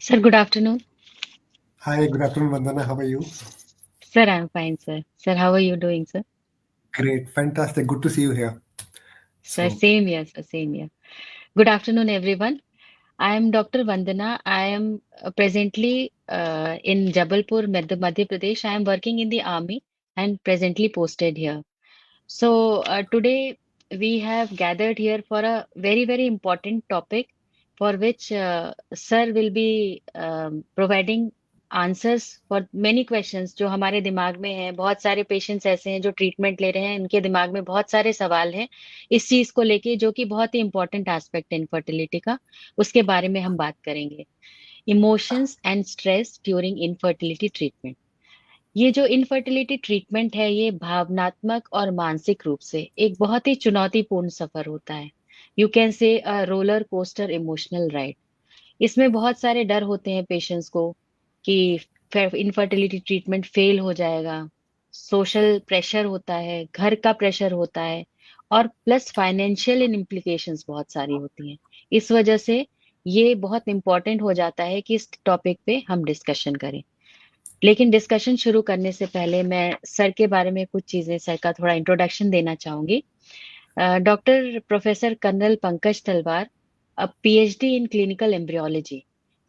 Sir, good afternoon. Hi, good afternoon, Vandana. How are you? Sir, I'm fine, sir. Sir, how are you doing, sir? Great, fantastic. Good to see you here. Sir, So, same here, sir, same here. Good afternoon, everyone. I am Dr. Vandana. I am presently in Jabalpur, Madhya Pradesh. I am working in the army and presently posted here. So, today we have gathered here for a very, very important topic for which sir will be providing answers for many questions जो हमारे दिमाग में हैं। बहुत सारे patients ऐसे हैं जो ट्रीटमेंट ले रहे हैं, इनके दिमाग में बहुत सारे सवाल हैं इस चीज को लेके, जो कि बहुत ही इंपॉर्टेंट एस्पेक्ट है इनफर्टिलिटी का। उसके बारे में हम बात करेंगे। Emotions and stress during infertility treatment. ये जो इनफर्टिलिटी ट्रीटमेंट है, ये भावनात्मक और मानसिक रूप से एक बहुत ही चुनौतीपूर्ण सफर होता है। You can say a roller coaster emotional ride. इसमें बहुत सारे डर होते हैं पेशेंट्स को कि इनफर्टिलिटी ट्रीटमेंट फेल हो जाएगा। सोशल प्रेशर होता है, घर का प्रेशर होता है, और प्लस फाइनेंशियल इम्प्लीकेशंस बहुत सारी होती हैं। इस वजह से ये बहुत इंपॉर्टेंट हो जाता है कि इस टॉपिक पे हम डिस्कशन करें। लेकिन डिस्कशन शुरू करने से पहले मैं सर के बारे में कुछ चीजें, सर का थोड़ा इंट्रोडक्शन देना चाहूंगी। डॉक्टर प्रोफेसर कर्नल पंकज तलवार, a PhD in clinical embryology.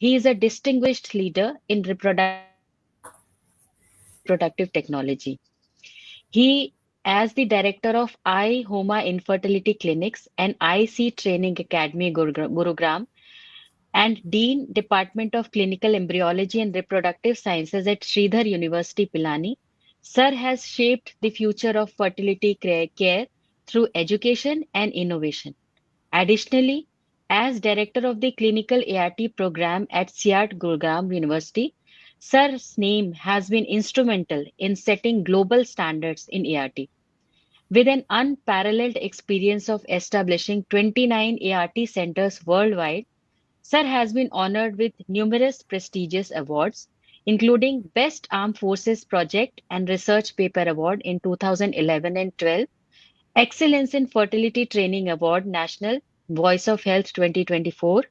He is a distinguished leader in reproductive technology. He, as the director of I Homa Infertility Clinics and IC Training Academy Gurugram, and Dean Department of Clinical Embryology and Reproductive Sciences at Sridhar University, Pilani, Sir has shaped the future of fertility care through education and innovation. Additionally, as director of the clinical ART program at SIAT Gurugram University, Sir's name has been instrumental in setting global standards in ART. With an unparalleled experience of establishing 29 ART centers worldwide, Sir has been honored with numerous prestigious awards, including Best Armed Forces Project and Research Paper Award in 2011 and 12, Excellence in Fertility Training Award National Voice of Health 2024,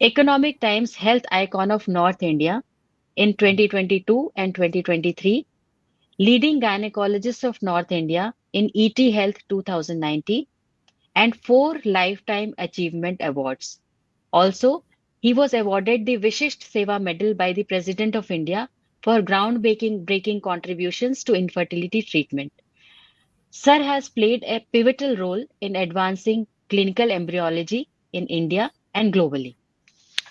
Economic Times Health Icon of North India in 2022 and 2023, Leading Gynecologist of North India in ET Health 2019, and 4 Lifetime Achievement Awards. Also, he was awarded the Vishisht Seva Medal by the President of India for groundbreaking contributions to infertility treatment. Sir has played a pivotal role in advancing clinical embryology in India and globally.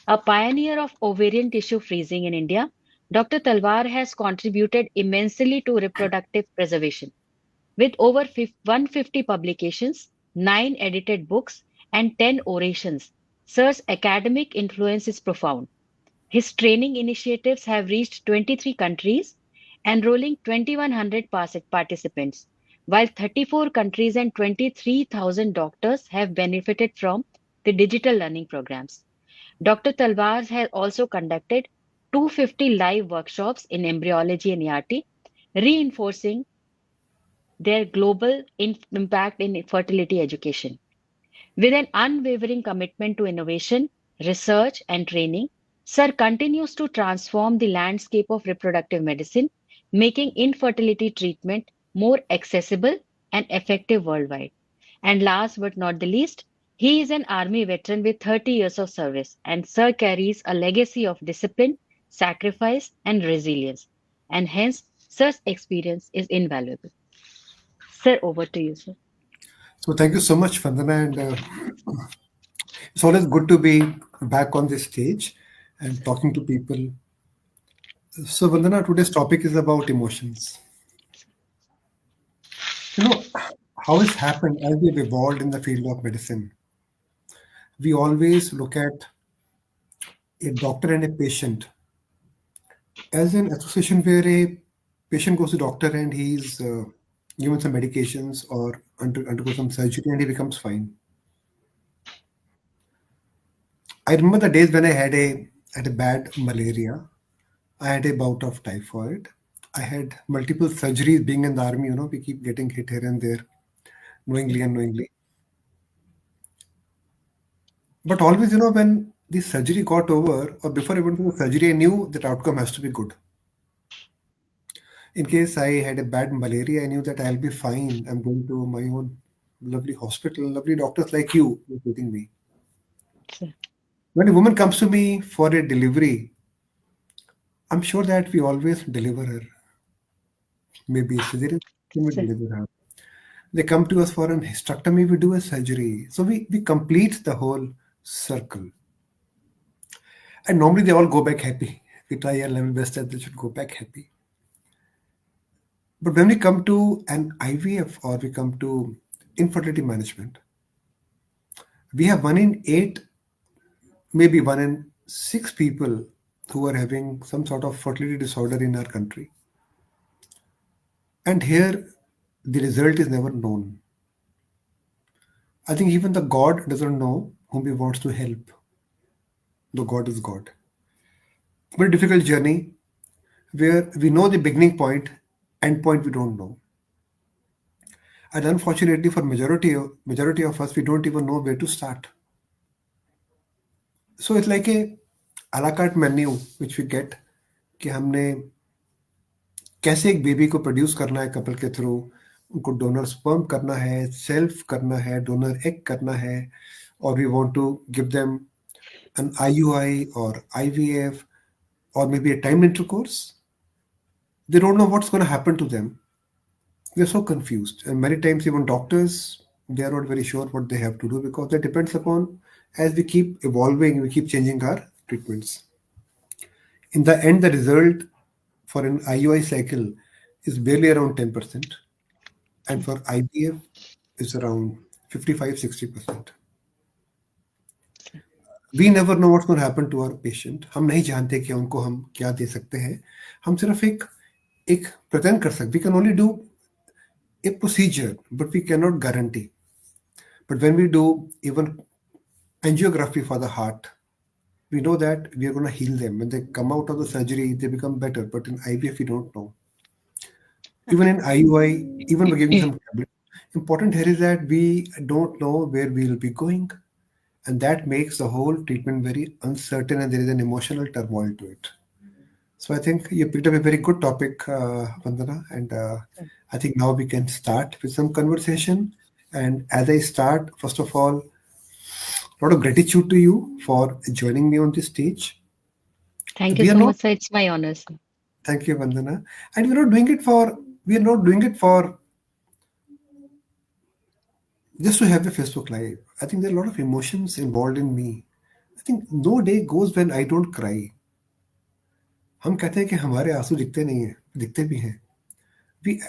A pioneer of ovarian tissue freezing in India, Dr. Talwar has contributed immensely to reproductive preservation. With over 150 publications, 9 edited books, and 10 orations, Sir's academic influence is profound. His training initiatives have reached 23 countries, enrolling 2,100 participants, while 34 countries and 23,000 doctors have benefited from the digital learning programs. Dr. Talwar has also conducted 250 live workshops in embryology and ERT, reinforcing their global impact in fertility education. With an unwavering commitment to innovation, research, and training, Sir continues to transform the landscape of reproductive medicine, making infertility treatment more accessible and effective worldwide. And last but not the least, he is an Army veteran with 30 years of service, and Sir carries a legacy of discipline, sacrifice, and resilience. And hence, Sir's experience is invaluable. Sir, over to you, sir. thank you so much, Vandana. And it's always good to be back on this stage and talking to people. So, Vandana, today's topic is about emotions. You know, how it's happened as we've evolved in the field of medicine. We always look at a doctor and a patient as an association where a patient goes to doctor and he's given some medications or undergoes some surgery and he becomes fine. I remember the days when I had a bad malaria. I had a bout of typhoid. I had multiple surgeries being in the army. We keep getting hit here and there, knowingly and unknowingly. But always, when the surgery got over, or before I went to the surgery, I knew that outcome has to be good. In case I had a bad malaria, I knew that I'll be fine. I'm going to my own lovely hospital, lovely doctors like you treating me. sir. When a woman comes to me for a delivery, I'm sure that we always deliver her. Maybe a cesarean, we Sir. deliver her. They come to us for an hysterectomy, we do a surgery. So we complete the whole circle. And normally they all go back happy. We try our level best that they should go back happy. But when we come to an IVF or we come to infertility management, we have 1 in 8, maybe 1 in 6 people who are having some sort of fertility disorder in our country. And here, the result is never known. I think even the God doesn't know whom he wants to help. The God is God. Very difficult journey where we know the beginning point, end point we don't know. And unfortunately, for majority of us, we don't even know where to start. So it's like a la carte menu which we get कि हमने कैसे एक baby को produce करना है couple के through, उनको donor sperm करना है, सेल्फ करना है, डोनर एग करना है, और we want to give them an IUI or IVF or maybe a timed intercourse. They don't know what's going to happen to them. They're so confused. And many times, even doctors, they are not very sure what they have to do because that depends upon as we keep evolving, we keep changing our treatments. In the end, the result for an IUI cycle is barely around 10%, and for IVF is around 55-60%. We never know what's gonna happen to our patient. हम नहीं जानते कि उनको हम क्या दे सकते हैं. हम सिर्फ एक एक प्रेजेंट कर सकते. We can only do a procedure, but we cannot guarantee. But when we do even angiography for the heart, we know that we are going to heal them. When they come out of the surgery, they become better. But in IVF, we don't know. Even in IUI, even we're giving some tablets. Important here is that we don't know where we will be going. And that makes the whole treatment very uncertain and there is an emotional turmoil to it. So I think you picked up a very good topic, Vandana, and I think now we can start with some conversation. And as I start, first of all, a lot of gratitude to you for joining me on this stage. Thank you We are so not, much, sir. It's my honor, sir. thank you, Vandana, and we are not doing it for just to have a Facebook Live. I think there are a lot of emotions involved in me. I think no day goes when I don't cry. हम कहते हैं कि हमारे आंसू दिखते नहीं हैं, दिखते भी हैं.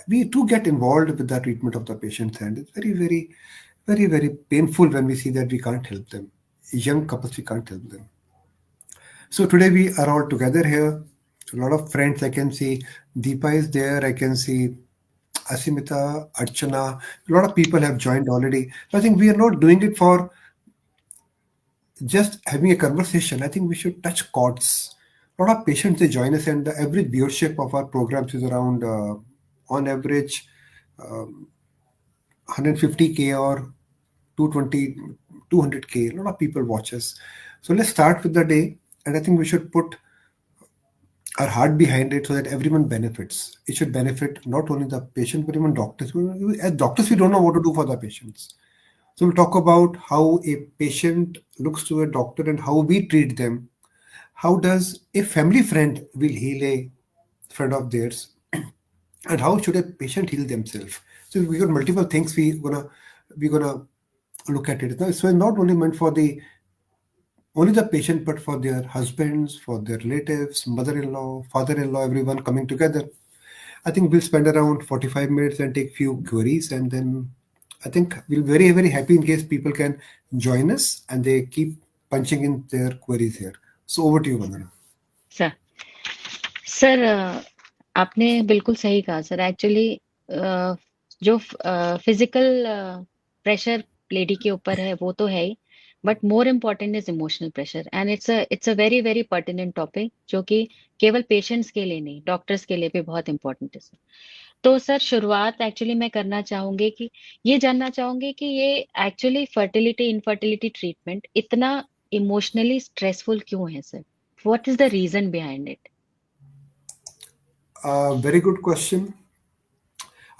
We do get involved with the treatment of the patients, and it's very painful when we see that we can't help them. Young couples, we can't help them. So today we are all together here. A lot of friends I can see. Deepa is there. I can see Asimita, Archana. A lot of people have joined already. So I think we are not doing it for just having a conversation. I think we should touch chords. A lot of patients they join us, and the average viewership of our programs is around, on average, 150K or 220, 200K. A lot of people watch us. So let's start with the day, and I think we should put our heart behind it so that everyone benefits. It should benefit not only the patient but even doctors. As doctors, we don't know what to do for the patients. So we'll talk about how a patient looks to a doctor and how we treat them. How does a family friend will heal a friend of theirs, and how should a patient heal themselves? So we got multiple things we're gonna look at it. So it's not only meant for the only the patient, but for their husbands, for their relatives, mother-in-law, father-in-law, everyone coming together. I think we'll spend around 45 minutes and take few queries, and then I think we'll be very happy in case people can join us and they keep punching in their queries here. So over to you, Vandana. Sir sir आपने बिल्कुल सही कहा sir. Actually जो physical pressure lady के ऊपर है वो तो है ही, but more important is emotional pressure. And it's a very pertinent topic जो कि केवल पेशेंट्स के लिए नहीं, डॉक्टर्स के लिए भी बहुत इम्पोर्टेंट है सर. तो सर शुरुआत एक्चुअली मैं करना चाहूंगी कि ये जानना चाहूंगी कि ये एक्चुअली फर्टिलिटी इनफर्टिलिटी ट्रीटमेंट इतना इमोशनली स्ट्रेसफुल क्यों है sir? What is the reason behind it? Very good question.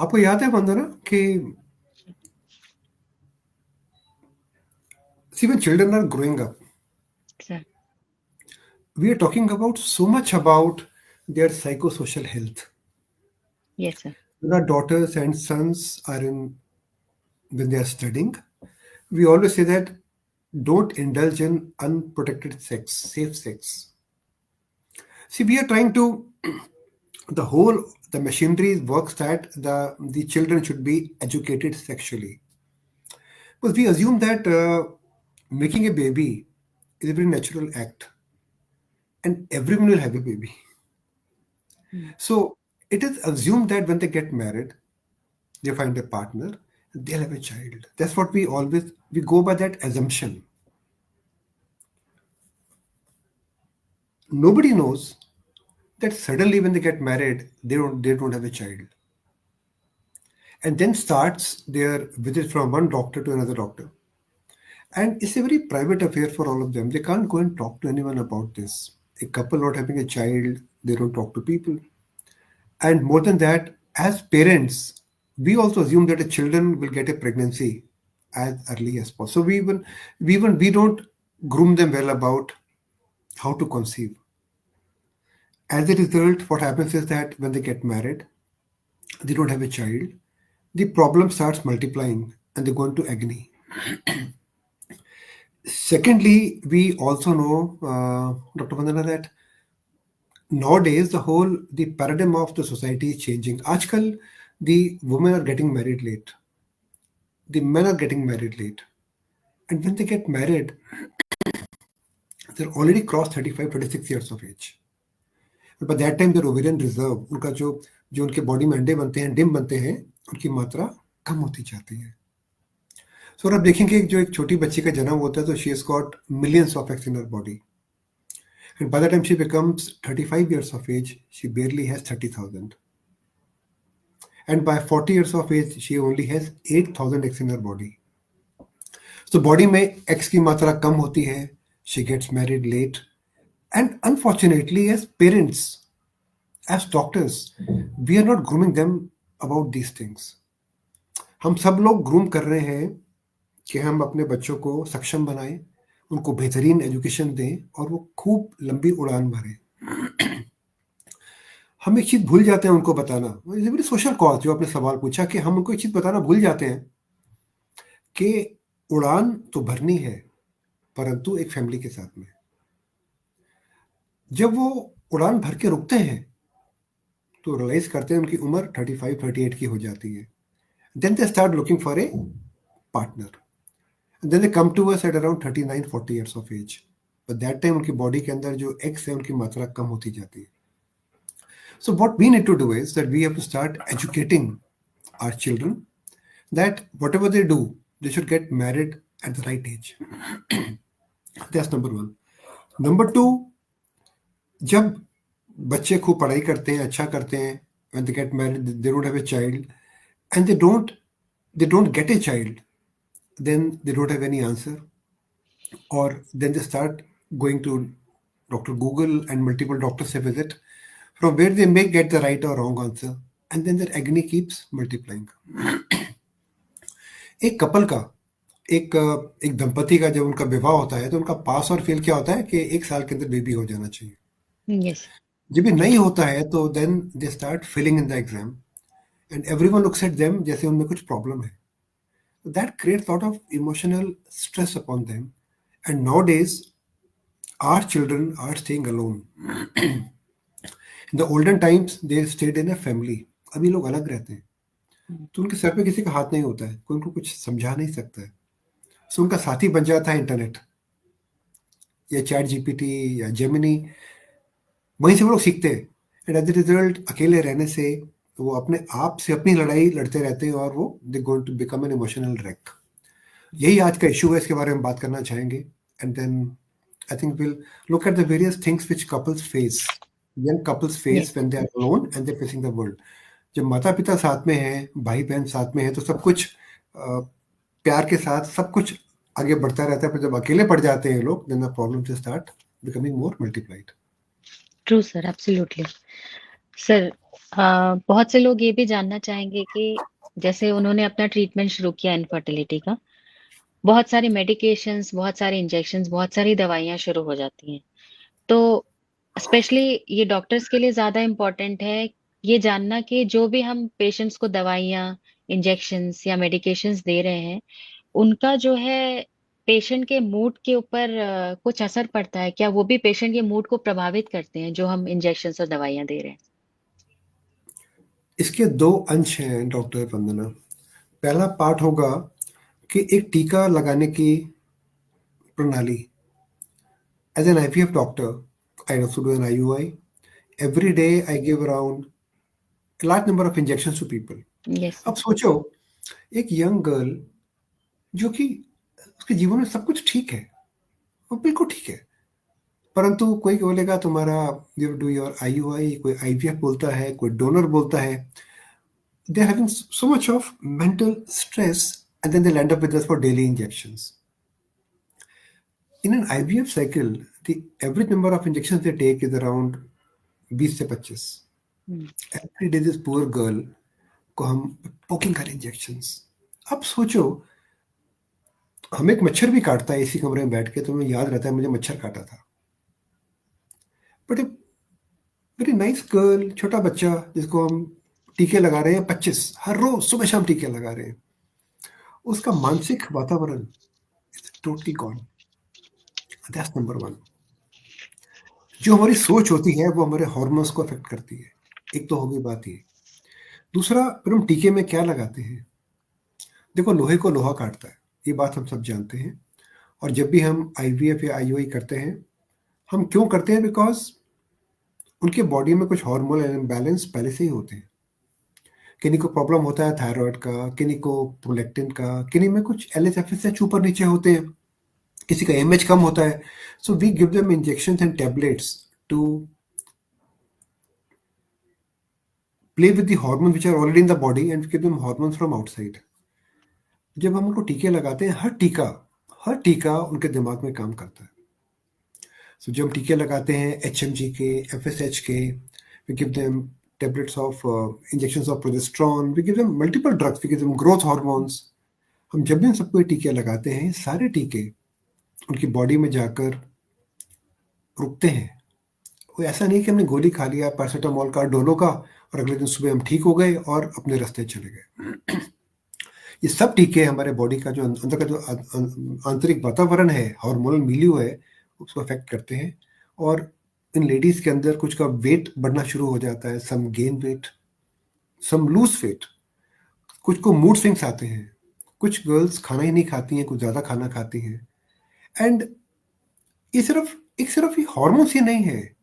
आपको याद है वंदना कि see when children are growing up, sir. we are talking about so much about their psychosocial health. Yes sir. When our daughters and sons are in when they are studying, we always say that don't indulge in unprotected sex, safe sex. See, we are trying to the whole the machinery works that the children should be educated sexually. Because we assume that making a baby is a very natural act, and everyone will have a baby. So it is assumed that when they get married, they find a partner, they'll have a child. That's what we go by that assumption. Nobody knows that suddenly when they get married, they don't have a child. And then starts their visit from one doctor to another doctor. And it's a very private affair for all of them. They can't go and talk to anyone about this. A couple not having a child, they don't talk to people. And more than that, as parents, we also assume that the children will get a pregnancy as early as possible. So we don't groom them well about how to conceive. As a result, what happens is that when they get married, they don't have a child, the problem starts multiplying and they go into agony. Secondly, we also know, Dr. Vandana, that nowadays the paradigm of the society is changing. Aajkal, the women are getting married late. The men are getting married late. And when they get married, they're already crossed 35, 36 years of age. But by that time, their ovarian reserve, उनका जो उनके body में अंडे बनते हैं, dim बनते हैं, उनकी मात्रा कम होती जाती है. So आप देखेंगे जो एक छोटी बच्ची का जन्म होता है तो she has got millions of eggs in her body. And by the time she becomes 35 years of age, she barely has 30,000. And by 40 years of age, she only has 8,000 eggs in her body. So body में eggs की मात्रा कम होती है, she gets married late. And unfortunately, as parents, as doctors, we are not grooming them about these things. हम सब लोग groom कर रहे हैं कि हम अपने बच्चों को सक्षम बनाएं, उनको बेहतरीन एजुकेशन दें और वो खूब लंबी उड़ान भरें. हम एक चीज भूल जाते हैं उनको बताना. वेरी सोशल कॉज जो आपने सवाल पूछा कि हम उनको एक चीज बताना भूल जाते हैं कि उड़ान तो भरनी है, परंतु एक फैमिली के साथ में. जब वो उड़ान भर के रुकते हैं तो रियलाइज करते हैं उनकी उम्र 35, 38 की हो जाती है. Then they start looking for a partner. And then they come to us at around 39, 40 years of age. But that time उनकी बॉडी के अंदर जो एक्स है उनकी मात्रा कम होती जाती है. So what we need to do is that we have to start educating our children that whatever they do, they should get married at the right age. That's number one. Number two, जब बच्चे खूब पढ़ाई करते हैं, अच्छा करते हैं, when they get married, they don't have a child, and they don't get a child, then they don't have any answer, or then they start going to Dr. Google and multiple doctors they visit, from where they may get the right or wrong answer, and then their agony keeps multiplying. एक couple का एक दंपति का जब उनका विवाह होता है तो उनका पास और फेल क्या होता है कि 1 साल के अंदर बेबी हो जाना चाहिए. यस। जब ये नहीं होता है तो then they start failing in the exam and everyone looks at them जैसे उनमें कुछ प्रॉब्लम है. That creates a lot of emotional stress upon them. And nowadays, our children are staying alone. In the olden times, they stayed in a family. अभी लोग अलग रहते हैं. तो उनके सर पे किसी का हाथ नहीं होता है, कोई उनको कुछ समझा नहीं सकता है. So उनका साथी बन जाता है इंटरनेट या चैट जीपीटी या जेमिनी. वहीं से वो लोग सीखते हैं. एंड एज ए रिजल्ट अकेले रहने से वो अपने आप से अपनी लड़ाई लड़ते रहते हैं और वो they going to become an emotional wreck. यही आज का इशू है, इसके बारे में बात करना चाहेंगे. And then I think will look at the various things which couples face, young couples face when they are alone and they are facing the world. जब माता पिता साथ में हैं, भाई बहन साथ में हैं, तो सब कुछ प्यार के साथ सब कुछ आगे बढ़ता रहता है, पर जब अकेले पड़ जाते हैं लोग, then the problem start becoming more multiplied. True sir, absolutely. Sir, बहुत से लोग ये भी जानना चाहेंगे कि जैसे उन्होंने अपना ट्रीटमेंट शुरू किया इनफर्टिलिटी का, बहुत सारे मेडिकेशंस, बहुत सारे इंजेक्शंस, बहुत सारी दवाइयाँ शुरू हो जाती हैं। तो स्पेशली ये डॉक्टर्स के लिए ज़्यादा इम्पोर्टेंट है ये जानना कि जो भी हम पेशेंट्स को दवाइयाँ, इंजेक्शंस या मेडिकेशंस दे रहे हैं, उनका जो है पेशेंट के मूड के ऊपर कुछ असर पड़ता है क्या? वो भी पेशेंट के मूड को प्रभावित करते हैं जो हम इंजेक्शंस और दवाइयाँ दे रहे हैं? इसके 2 अंश हैं डॉक्टर वंदना। पहला पार्ट होगा कि एक टीका लगाने की प्रणाली। As an IVF doctor, I also do an IUI. Every day I give around a large number of injections to people. Yes अब सर। सोचो, एक यंग गर्ल जो कि उसके जीवन में सब कुछ ठीक है, वो बिल्कुल ठीक है, परंतु कोई बोलेगा तुम्हारा यू डू योर IUI, कोई IVF बोलता है, कोई डोनर बोलता है, they are having so much of mental stress, and then they'll end up with us for daily injections. In an IVF cycle, the average number of injections they take is around 20 से 25. हुँ, Every day this poor girl को हम poking कर injections. अब सोचो, हमें एक मच्छर भी काटता है इसी कमरे में बैठ के, तो हमें याद रहता है मुझे मच्छर काटा था। But a very nice girl, छोटा बच्चा जिसको हम टीके लगा रहे हैं 25, हर रोज सुबह शाम टीके लगा रहे हैं, उसका मानसिक वातावरण totally gone. That's number one. जो हमारी सोच होती है वो हमारे हार्मोन्स को अफेक्ट करती है। एक तो होगी बात ये। दूसरा, फिर हम टीके में क्या लगाते हैं? देखो, लोहे को लोहा काटता है, ये बात हम सब जानते हैं। और जब भी हम IVF या IUI करते हैं, हम क्यों करते हैं? बिकॉज उनके बॉडी में कुछ हार्मोनल इम्बैलेंस पहले से ही होते हैं। किन्हीं को प्रॉब्लम होता है थायराइड का, किन्हीं को प्रोलेक्टिन का, किन्हीं में कुछ LH-FSH ऊपर नीचे होते हैं, किसी का AMH कम होता है। So we give them injections and tablets to play with the hormones which are already in the body and give them hormones from outside. जब हम उनको टीके लगाते हैं, हर टीका उनके दिमाग में काम करता है। सो जब हम टीके लगाते हैं HMG के, FSH के, we give them tablets of injections of progesterone, we give them multiple drugs, we give them growth hormones. हम जब भी इन सबको ये टीके लगाते हैं, सारे टीके उनकी बॉडी में जाकर रुकते हैं। वो ऐसा नहीं कि हमने गोली खा लिया पैरासिटामोल का, डोलो का, और अगले दिन सुबह हम ठीक हो गए और अपने रास्ते चले गए। ये सब टीके हमारे बॉडी का जो अंदर का जो आंतरिक वातावरण है, हार्मोनल मिलियू है, उसको अफेक्ट करते हैं। और इन लेडीज के अंदर कुछ का वेट बढ़ना शुरू हो जाता है, सम गेन वेट, सम लूज वेट, कुछ को मूड स्विंग्स आते हैं, कुछ गर्ल्स खाना ही नहीं खाती हैं, कुछ ज़्यादा खाना खाती हैं। एंड ये सिर्फ ये हार्मोन्स ही नहीं है,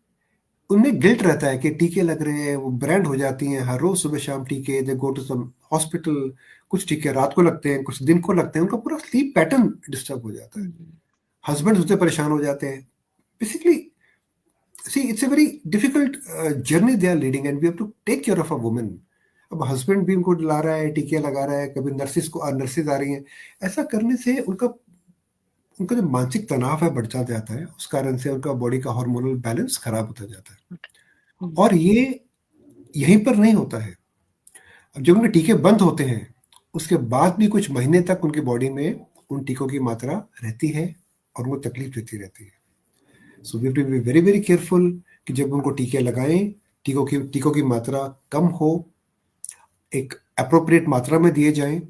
उनमें गिल्ट रहता है कि टीके लग रहे हैं, वो ब्रांड हो जाती हैं, हर रोज सुबह शाम टीके, दे गो टू सम हॉस्पिटल। कुछ टीके रात को लगते हैं, कुछ दिन को लगते हैं, उनका पूरा स्लीप पैटर्न डिस्टर्ब हो जाता है। हुँ, हस्बैंड उससे परेशान हो जाते हैं। Basically, see it's a very difficult journey they are leading and we have to take care of a woman. अब हस्बैंड भी उनको ला रहा है, टीके लगा रहा है, कभी नर्सेज आ रही हैं। ऐसा करने से उनका उनका जो मानसिक तनाव है बढ़ता जाता है, उस कारण से उनका बॉडी का हार्मोनल बैलेंस खराब होता जाता है। हुँ, और ये यहीं पर नहीं होता है। अब जब उनके टीके बंद होते हैं, उसके बाद भी कुछ महीने तक उनकी बॉडी में उन टीकों की मात्रा रहती है और उनको तकलीफ देती रहती है। So we have to be very very careful कि जब उनको टीके लगाएं, टीकों की मात्रा कम हो, एक अप्रोप्रिएट मात्रा में दिए जाएं,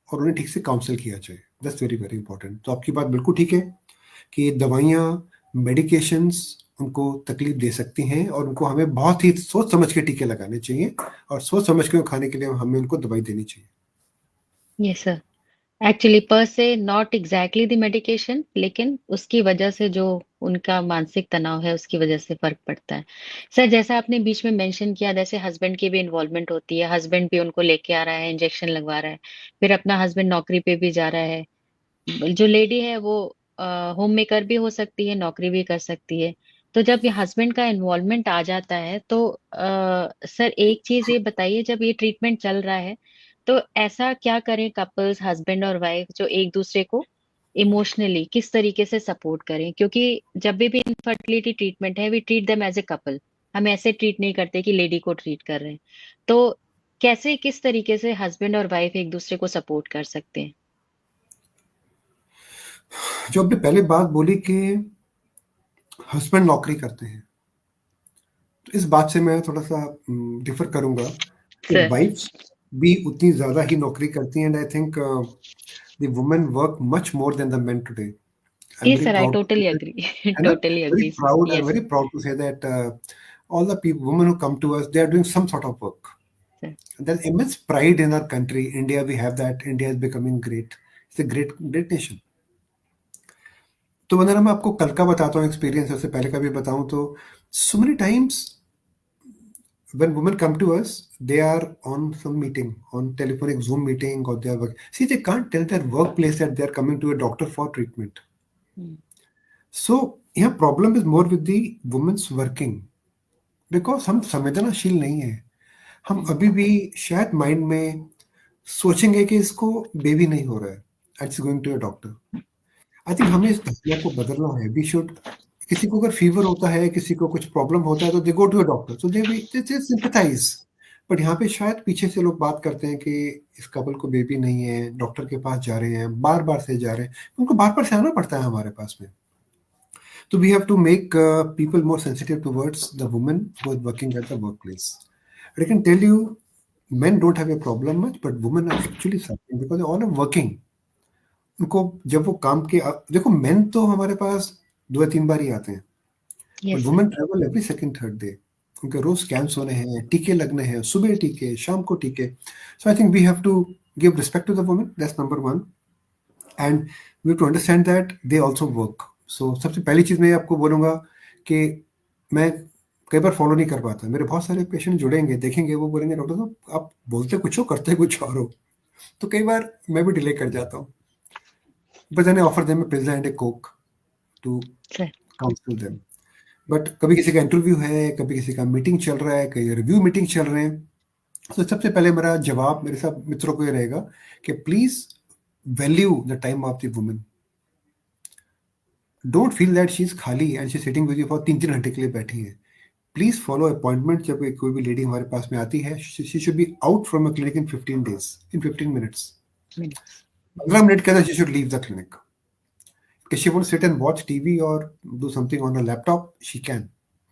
और उन्हें ठीक से काउंसल किया जाए। That's very very important. तो आपकी बात बिल्कुल ठीक है कि दवाइयाँ, मेडिकेशंस उनको तकलीफ दे सकती हैं, और उनको हमें बहुत ही सोच समझ के टीके लगाने चाहिए, और सोच समझ के खाने के लिए हमें उनको दवाई देनी चाहिए। Yes sir. एक्चुअली पर से नॉट एग्जैक्टली द मेडिकेशन, लेकिन उसकी वजह से जो उनका मानसिक तनाव है उसकी वजह से फर्क पड़ता है। सर, जैसा आपने बीच में मेंशन किया, जैसे हस्बैंड की भी इन्वॉल्वमेंट होती है, हस्बैंड भी उनको लेके आ रहा है, इंजेक्शन लगवा रहा है, फिर अपना हस्बैंड नौकरी पे भी जा रहा है। जो लेडी है वो होम मेकर भी हो सकती है, नौकरी भी कर सकती है। तो जब ये हस्बैंड का इन्वॉल्वमेंट आ जाता है तो सर एक चीज ये बताइए, जब ये ट्रीटमेंट चल रहा है तो ऐसा क्या करें कपल्स, हस्बैंड और वाइफ, जो एक दूसरे को इमोशनली किस तरीके से सपोर्ट करें, क्योंकि जब भी इनफर्टिलिटी ट्रीटमेंट है we treat them as a couple. हम ऐसे ट्रीट नहीं करते कि लेडी को ट्रीट कर रहे हैं। तो कैसे, किस तरीके से हस्बैंड और वाइफ एक दूसरे को सपोर्ट कर सकते हैं? जो आपने पहले बात बोली कि हस्बैंड नौकरी करते हैं, तो इस बात से मैं थोड़ा सा डिफर करूंगा कि सर। वाइफ्स भी उतनी ज़्यादा ही नौकरी करती हैं, and I think the women work much more than the men today. I am जी very sir, I proud, totally agree. है ना? Totally Very agree sir, proud. I'm yes very proud to say that all the people, women who come to us, they are doing some sort of work. Sir. There's immense pride in our country. India, we have that. India is becoming great. It's a great, great nation. तो अगर मैं आपको कल का बताता हूँ experience, उससे पहले का भी बताऊं तो so many times when women come to us, they are on some meeting, on telephonic Zoom meeting, or they are work. See, they can't tell their workplace that they are coming to a doctor for treatment. So, here problem is more with the women's working. Because हम संवेदनाशील नहीं है। हम अभी भी शायद mind में सोचेंगे कि इसको बेबी नहीं हो रहा है, it's going to a doctor. I think हमें इस धारणा को बदलना है। वी शुड, किसी को अगर फीवर होता है, किसी को कुछ प्रॉब्लम होता है, तो they go to a doctor, so they sympathise. But यहाँ पे शायद पीछे से लोग बात करते हैं कि इस कपल को बेबी नहीं है, डॉक्टर के पास जा रहे हैं, बार बार से जा रहे हैं, उनको बार बार से आना पड़ता है हमारे पास में। So we have to make people more sensitive towards the woman who is working at the workplace. And I can tell you, men don't have a problem much, but women are actually suffering because they all are working. उनको जब वो काम के देखो, main तो हमारे पास 2 या 3 बार ही आते हैं, but yes sir. Women travel every second third day. उनके रोज स्कैन्स होने हैं, टीके लगने हैं, सुबह टीके, शाम को टीके। So I think we have to give respect to the women, that's number one. And we to understand that they also work. So सबसे पहली चीज़ मैं आपको बोलूँगा कि मैं कई बार फॉलो नहीं कर पाता। मेरे बहुत सारे पेशेंट जुड़ेंगे, देखेंगे, वो बोलेंगे डॉक्टर साहब आप बोलते कुछ हो, करते कुछ और हो। तो कई बार मैं भी डिले कर जाता हूँ, but then I offer them a pizza and a coke to sir. Counsel them. But कभी किसी का इंटरव्यू है, कभी किसी का मीटिंग चल रहा है, कहीं रिव्यू मीटिंग चल रहे हैं, तो सबसे पहले मेरा जवाब मेरे सब मित्रों को ये रहेगा कि please value the time of the women. Don't feel that she is खाली and she sitting with you for 3-3 घंटे के लिए बैठी है। Please follow appointment. जब कोई भी लेडी हमारे पास में आती है, she should be out from a clinic in 15 days, in 15 minutes। Minutes. 15 minute के अंदर she should leave the clinic. If she wants to sit and watch TV or do something on a laptop, she can.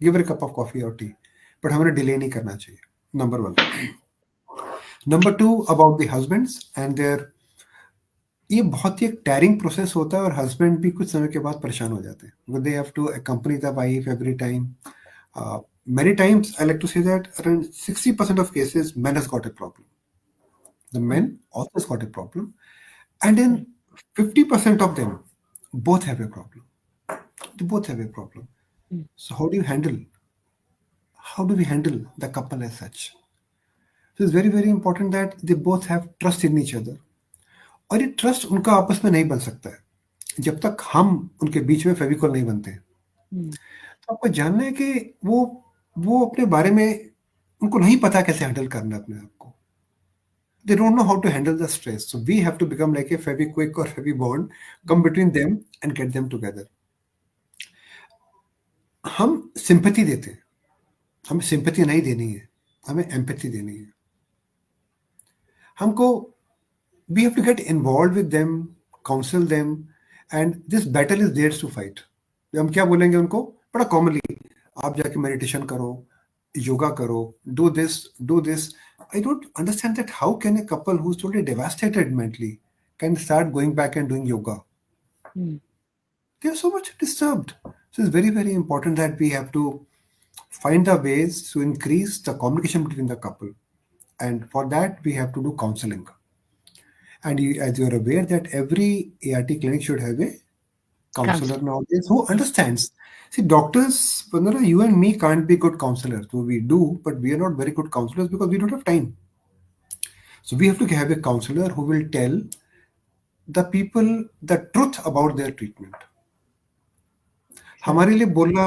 Give her a cup of coffee or tea. But हमें delay नहीं करना चाहिए, number one. Number two, about the husbands and their, ये बहुत ही एक tiring process होता है, और हस्बैंड भी कुछ समय के बाद परेशान हो जाते हैं। They have to accompany the wife every time. Many times I like to say that around 60% of cases men has got a problem. The men also has got a problem, and in 50% of them both have a problem. They both have a problem. So how do we handle the couple as such? So it's very very important that they both have trust in each other. और ये trust उनका आपस में नहीं बन सकता है जब तक हम उनके बीच में फेविकॉल नहीं बनते। तो आपको जानना है कि वो अपने बारे में, उनको नहीं पता कैसे हैंडल करना है अपने आप को। They don't know how to handle the stress. So we have to become like a Fevikwik और Fevibond, come between them and get them together. हम सिंपैथी देते हैं, हमें सिंपैथी नहीं देनी है, हमें एम्पैथी देनी है। हमको, we have to get involved with them, counsel them, and this battle is theirs to fight. हम क्या बोलेंगे उनको बड़ा कॉमनली, आप जाके मेडिटेशन करो, योगा करो, do this. I don't understand that how can a couple who's totally devastated mentally can start going back and doing yoga? They are so much disturbed. So it's very very important that we have to find the ways to increase the communication between the couple, and for that we have to do counseling. And as you are aware that every ART clinic should have a counselor counselling. nowadays who understands. See, doctors, Vandana, you and me can't be good counselors. So we do, but we are not very good counselors because we don't have time. So we have to have a counselor who will tell the people the truth about their treatment. हमारे लिए बोलना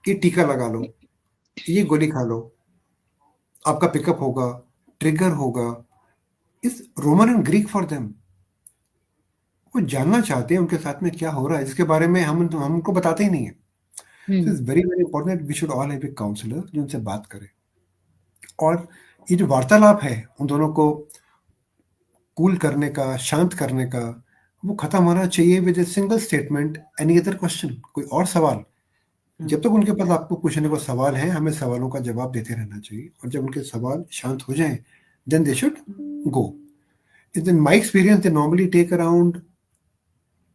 कि टीका लगा लो, ये गोली खा लो, आपका पिकअप होगा, ट्रिगर होगा, is Roman and Greek for them. वो जानना चाहते हैं उनके साथ में क्या हो रहा है, जिसके बारे में हम उनको बताते ही नहीं है. So it's very very important we should all have a counsellor जो उनसे बात करे. और ये जो वार्तालाप है उन दोनों को कूल करने का, शांत करने का, वो खत्म होना चाहिए with a single statement. Any other question, कोई और सवाल. जब तक उनके पास आपको पूछने को सवाल है, हमें सवालों का जवाब देते रहना चाहिए. और जब उनके सवाल शांत हो जाएं, then they should go. In my experience, they normally take around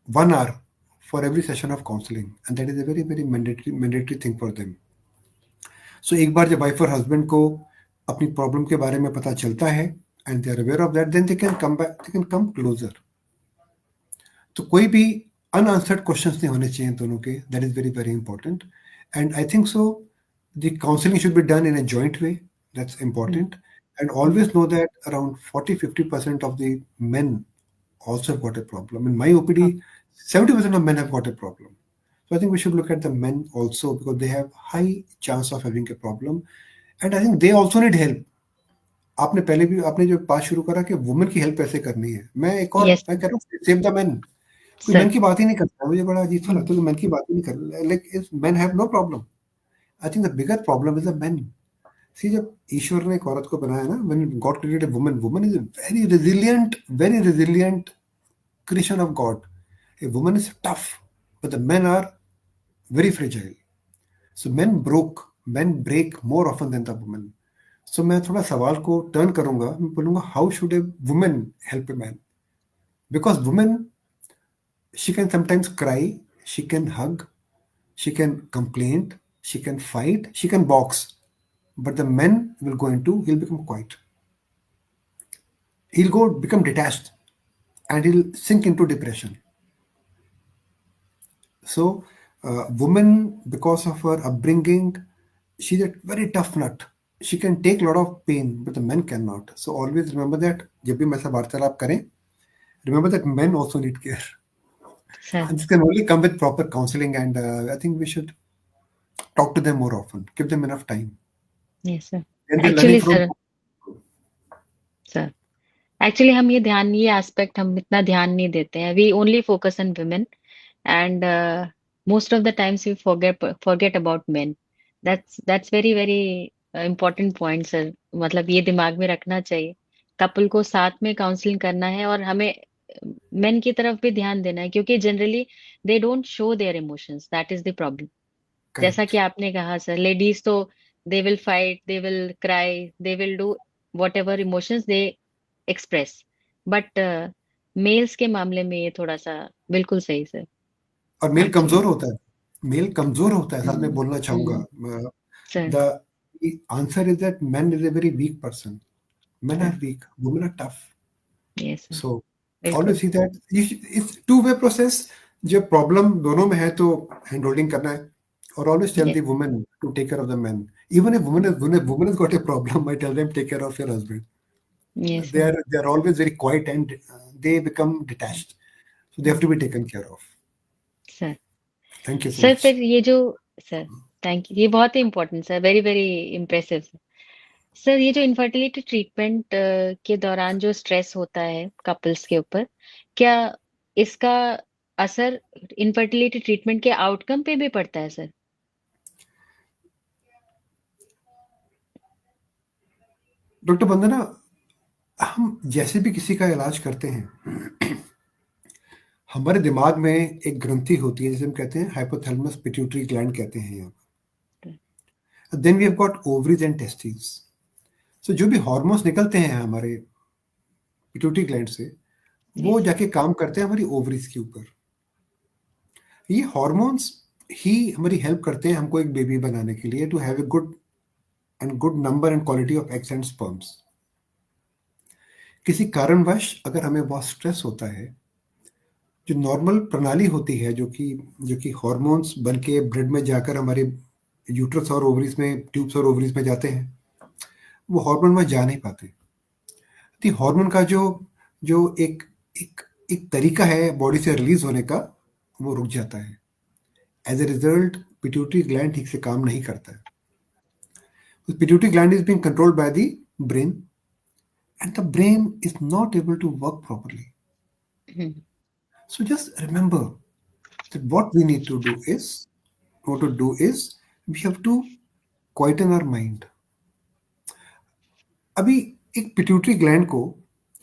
1 hour for every session of counseling, and that is a very very mandatory thing for them. So एक बार जब वाइफ और हस्बैंड को अपनी प्रॉब्लम के बारे में पता चलता है and they are aware of that, then they can come back, they can come closer. तो कोई भी unanswered questions नहीं होने चाहिए दोनों के. That is very very important. And I think so the counseling should be done in a joint way. That's important. And always know that around 40-50% of the men also have got a problem. In my OPD, 70% of men have got a problem. So I think we should look at the men also because they have high chance of having a problem. And I think they also need help. आपने पहले भी आपने जो बात शुरू करा कि women की हेल्प कैसे करनी है, मैं एक और Yes, मैं कह रहा हूँ सेव द मेन. कोई sir. मैन की बात ही नहीं करता. मुझे बड़ा अजीब सा लगता है कि मैन की बात ही नहीं कर. Like is man have no problem. I think the bigger problem is the man. See जब ईश्वर ने एक औरत को बनाया ना, when God created a woman, woman is a very resilient creation of God. A woman is tough, but the men are very fragile. So men break more often than the women. So मैं थोड़ा सवाल को turn करूंगा, मैं बोलूंगा how should A women help a man. Because women, she can sometimes cry, she can hug, she can complain, she can fight, she can box. But the men will go into, he'll become quiet. He'll go become detached and he'll sink into depression. So, woman, because of her upbringing, she's a very tough nut. She can take a lot of pain, but the men cannot. So always remember that. जब भी हम ऐसा वार्तालाप करें, remember that men also need care. Sir. And this can only come with proper counseling. And I think we should talk to them more often. Give them enough time. Yes, sir. And they're learning Actually, from. sir. Sir. Actually हम ये aspect हम इतना ध्यान नहीं देते हैं. We only focus on women and most of the times we forget about men. That's very very important point sir. मतलब ये दिमाग में रखना चाहिए. कपल को साथ में काउंसलिंग करना है और हमें मेन की तरफ भी ध्यान देना है क्योंकि generally they don't show their emotions. That is the problem. जैसा कि Correct. आपने कहा सर, लेडीज तो they will fight, they will cry, they will do whatever emotions they express. But males के मामले में ये थोड़ा सा बिल्कुल सही सर. और मेल एक्चुअली. कमजोर होता है. मेल कमजोर होता है, साथ में बोलना चाहूंगा. Sir. The answer is that man is a very weak person. Men sir. are weak, women are tough. Yes sir. So बिल्कुल. always see that it's two-way process. जब प्रॉब्लम दोनों में है तो हैंड होल्डिंग करना है. और always tell yes. the woman to take care of the men. Even if woman has got a problem, I tell them take care of your husband. Yes They sir. are always very quiet and they become detached. So they have to be taken care of. Sir. Thank you so sir much. फिर ये जो sir, thank you. ये बहुत ही important sir. Very very impressive sir. Sir ये जो infertility treatment के दौरान जो स्ट्रेस होता है कपल्स के ऊपर, क्या इसका असर इनफर्टिलिटी ट्रीटमेंट के आउटकम पे भी पड़ता है सर? डॉक्टर वंदना, हम जैसे भी किसी का इलाज करते हैं, हमारे दिमाग में एक ग्रंथि होती है जिसे हम कहते हैं हाइपोथैलेमस पिट्यूटरी ग्लैंड कहते हैं यहाँ. Then we have got ovaries and testis. So जो भी हार्मोन्स निकलते हैं हमारे पिट्यूटरी ग्लैंड से, वो यस. जाके काम करते हैं हमारी ओवरीज के ऊपर. ये हार्मोन्स ही हमारी हेल्प करते हैं हमको एक बेबी बनाने के लिए, to have a good number and quality of eggs and sperms. किसी कारणवश अगर हमें बहुत स्ट्रेस होता है, जो नॉर्मल प्रणाली होती है जो कि हार्मोन्स बन के ब्लड में जाकर हमारे यूट्रस और ओवरीज में, ट्यूब्स और ओवरीज में जाते हैं, वो हार्मोन में जा नहीं पाते. तो हार्मोन का जो जो एक एक तरीका है बॉडी से रिलीज होने का, वो रुक जाता है. As a result pituitary gland ठीक से काम नहीं करता है. Pituitary gland is being controlled by the brain and the brain is not able to work properly. So just remember that what to do is we have to quieten our mind. अभी एक pituitary gland को,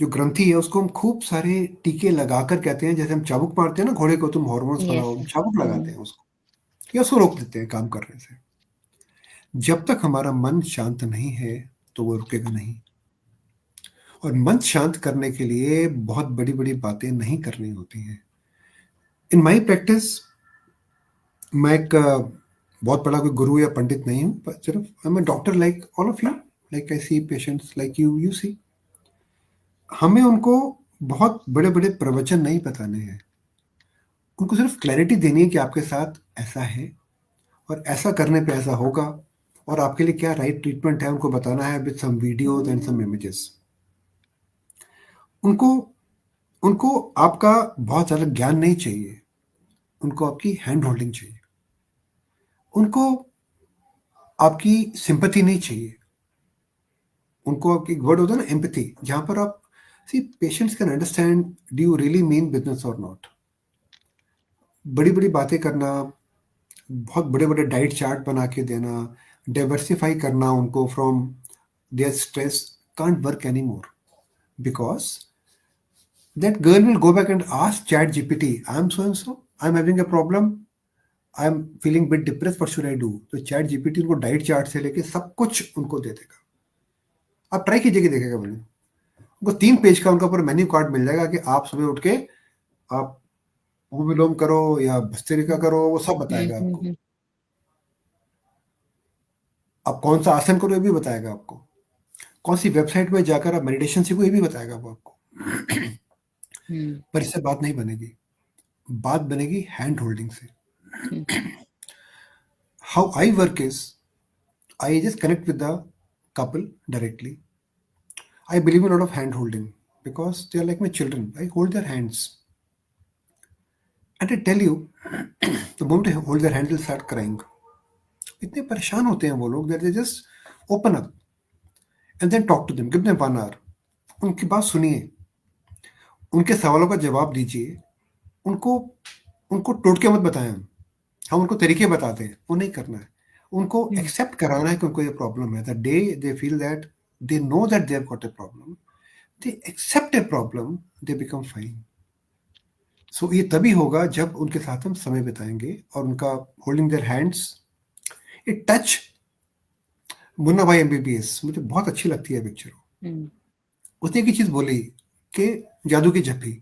जो ग्रंथि है, उसको हम खूब सारे टीके लगाकर कहते हैं, जैसे हम चाबुक मारते हैं ना घोड़े को, तुम हॉर्मोन्स Yes, बनाओ, हम sir. चाबुक लगाते Mm. हैं उसको या उसको रोक देते हैं काम करने से। जब तक हमारा मन शांत नहीं है तो वो रुकेगा नहीं। और मन शांत करने के लिए बहुत बड़ी बड़ी बातें नहीं करनी होती हैं। इन माई प्रैक्टिस मैं एक बहुत बड़ा कोई गुरु या पंडित नहीं हूँ, पर सिर्फ I am doctor like all of you, like I see patients like you see. हमें उनको बहुत बड़े बड़े प्रवचन नहीं बताने हैं, उनको सिर्फ क्लैरिटी देनी है कि आपके साथ ऐसा है और ऐसा करने पे ऐसा होगा, और आपके लिए क्या राइट ट्रीटमेंट है उनको बताना है with some videos and some images. उनको उनको आपका बहुत ज़्यादा ज्ञान नहीं चाहिए, उनको आपकी हैंड होल्डिंग चाहिए, उनको आपकी सिंपैथी नहीं चाहिए, उनको आपकी एक वर्ड होता है ना एम्पैथी, जहाँ पर आप see patients can understand do you really mean business और नॉट। बड़ी बड़ी बातें करना, बहुत बड़े बड़े डाइट चार्ट बना के देना, डाइवर्सिफाई करना उनको from their stress can't work any more, because that girl will go back and ask chat gpt, I'm so and so, I'm having a problem, I'm feeling bit depressed, what should I do? तो chat GPT उनको diet chart से लेके सब कुछ उनको दे देगा। आप try कीजिए कि देखेगा बोले, उनको 3 पेज का उनका पूरा मेन्यू कार्ड मिल जाएगा कि आप सुबह उठ के आप अनुलोम विलोम करो या भस्त्रिका करो, वो सब बताएगा आपको। Mm-hmm. आप कौन सा आसन करो ये भी बताएगा आपको, कौन सी वेबसाइट में जाकर आप मेडिटेशन सीखो ये भी बताएगा वो आपको। Mm-hmm. पर इससे बात नहीं बनेगी, बात बनेगी हैंड होल्डिंग से। How I work is I just connect with the couple directly. I believe in a lot of hand holding because they are like my children. I hold their hands. And I tell you, the moment I hold their hands, they'll start crying. इतने परेशान होते हैं वो लोग that they just open up and then talk to them, give them 1 hour. उनकी बात सुनिए, उनके सवालों का जवाब दीजिए, उनको उनको टोटके मत बताएं हम उनको तरीके बताते हैं, वो नहीं करना है। उनको एक्सेप्ट कराना है कि उनको ये प्रॉब्लम है। The day they feel that they know that they have got a problem, they accept a problem, they become fine. So ये तभी होगा जब उनके साथ हम समय बिताएंगे और उनका होल्डिंग देयर हैंड्स, ये टच। मुन्ना भाई एमबीबीएस मुझे बहुत अच्छी लगती है पिक्चर। उसने एक ही चीज बोली कि जादू की झप्पी,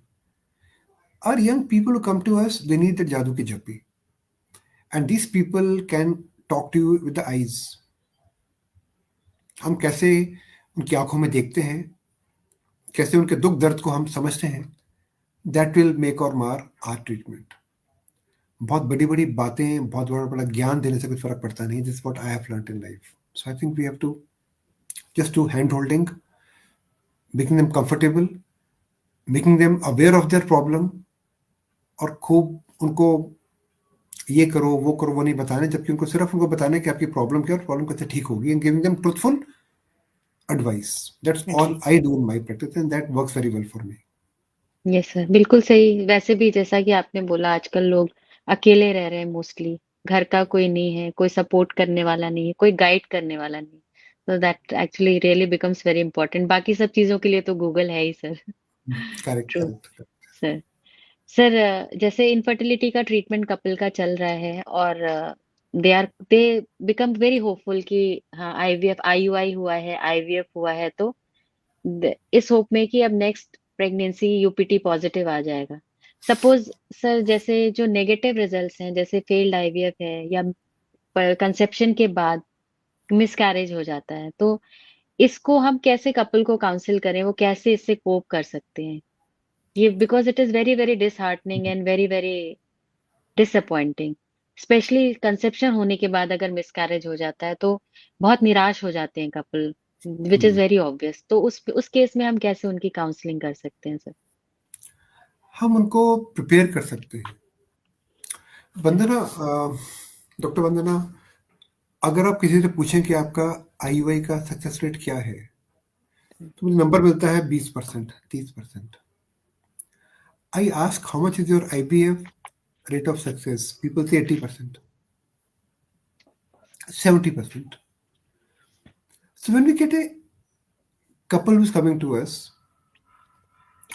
are young people who come to us they need that जादू की झप्पी, and these people can talk to you with the eyes. हम कैसे उनकी आंखों में देखते हैं, कैसे उनके दुख दर्द को हम समझते हैं, दैट विल मेक और मार आर ट्रीटमेंट। बहुत बड़ी बड़ी बातें, बहुत बड़ा बड़ा ज्ञान देने से कुछ फर्क पड़ता नहीं। This what I have learned in life. So I think we have to just do hand holding, making them comfortable, making them aware of their problem, और खूब उनको ये करो वो करो वो नहीं बताने, जबकि उनको सिर्फ उनको बताने कि आपकी प्रॉब्लम क्या है और प्रॉब्लम कैसे ठीक होगी, and giving them truthful advice. That's all I do in my practice and that works very well for me. Yes sir, बिल्कुल सही। वैसे भी जैसा कि आपने बोला, आजकल लोग अकेले रह रहे हैं मोस्टली। घर का कोई नहीं है, कोई सपोर्ट करने वाला नहीं है, कोई गाइड करने वाला नहीं। तो that actually really becomes very important. बाकी सब चीजों के लिए तो गूगल है ही sir. Correct true correct. Sir. Sir, जैसे इनफर्टिलिटी का ट्रीटमेंट कपल का चल रहा है और दे बिकम वेरी होपफुल कि हाँ आईवीएफ आईयूआई हुआ है, आईवीएफ हुआ है, तो इस होप में कि अब नेक्स्ट प्रेगनेंसी यूपीटी पॉजिटिव आ जाएगा। सपोज सर, जैसे जो नेगेटिव रिजल्ट्स हैं, जैसे फेल्ड आईवीएफ है या कंसेप्शन के बाद मिसकैरेज हो जाता है, तो इसको हम कैसे कपल को काउंसिल करें, वो कैसे इससे कोप कर सकते हैं? ये because it is very very disheartening and very very disappointing. Specially conception होने के बाद अगर मिसकैरेज हो जाता है तो बहुत निराश हो जाते हैं couple, which is very obvious. तो उस केस में हम कैसे उनकी काउंसलिंग कर सकते हैं सर? हम उनको प्रिपेयर कर सकते हैं। वंदना, डॉक्टर वंदना, अगर आप किसी से पूछें कि आपका आईयूआई का सक्सेस रेट क्या है, तो मुझे नंबर मिलता है 20%, 30%। I ask how much is your IVF rate of success. People say 80%, 70%. So when we get a couple who's coming to us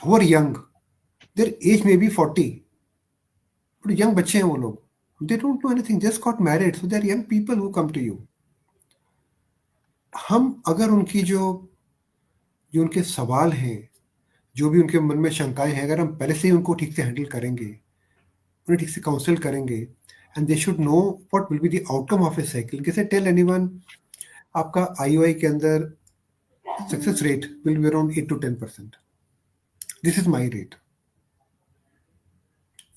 who are young, their age may be 40, but young बच्चे हैं वो लोग. They don't know anything, just got married, so they're young people who come to you. हम अगर उनकी जो जो उनके सवाल हैं, जो भी उनके मन में शंकाएं हैं, अगर हम पहले से ही उनको ठीक से हैंडल करेंगे, उन्हें ठीक से काउंसिल करेंगे, and they should know what will be the outcome of A cycle. कैसे टेल एनीवन आपका आईओआई के अंदर success rate will be around 8 to 10%. This is my rate.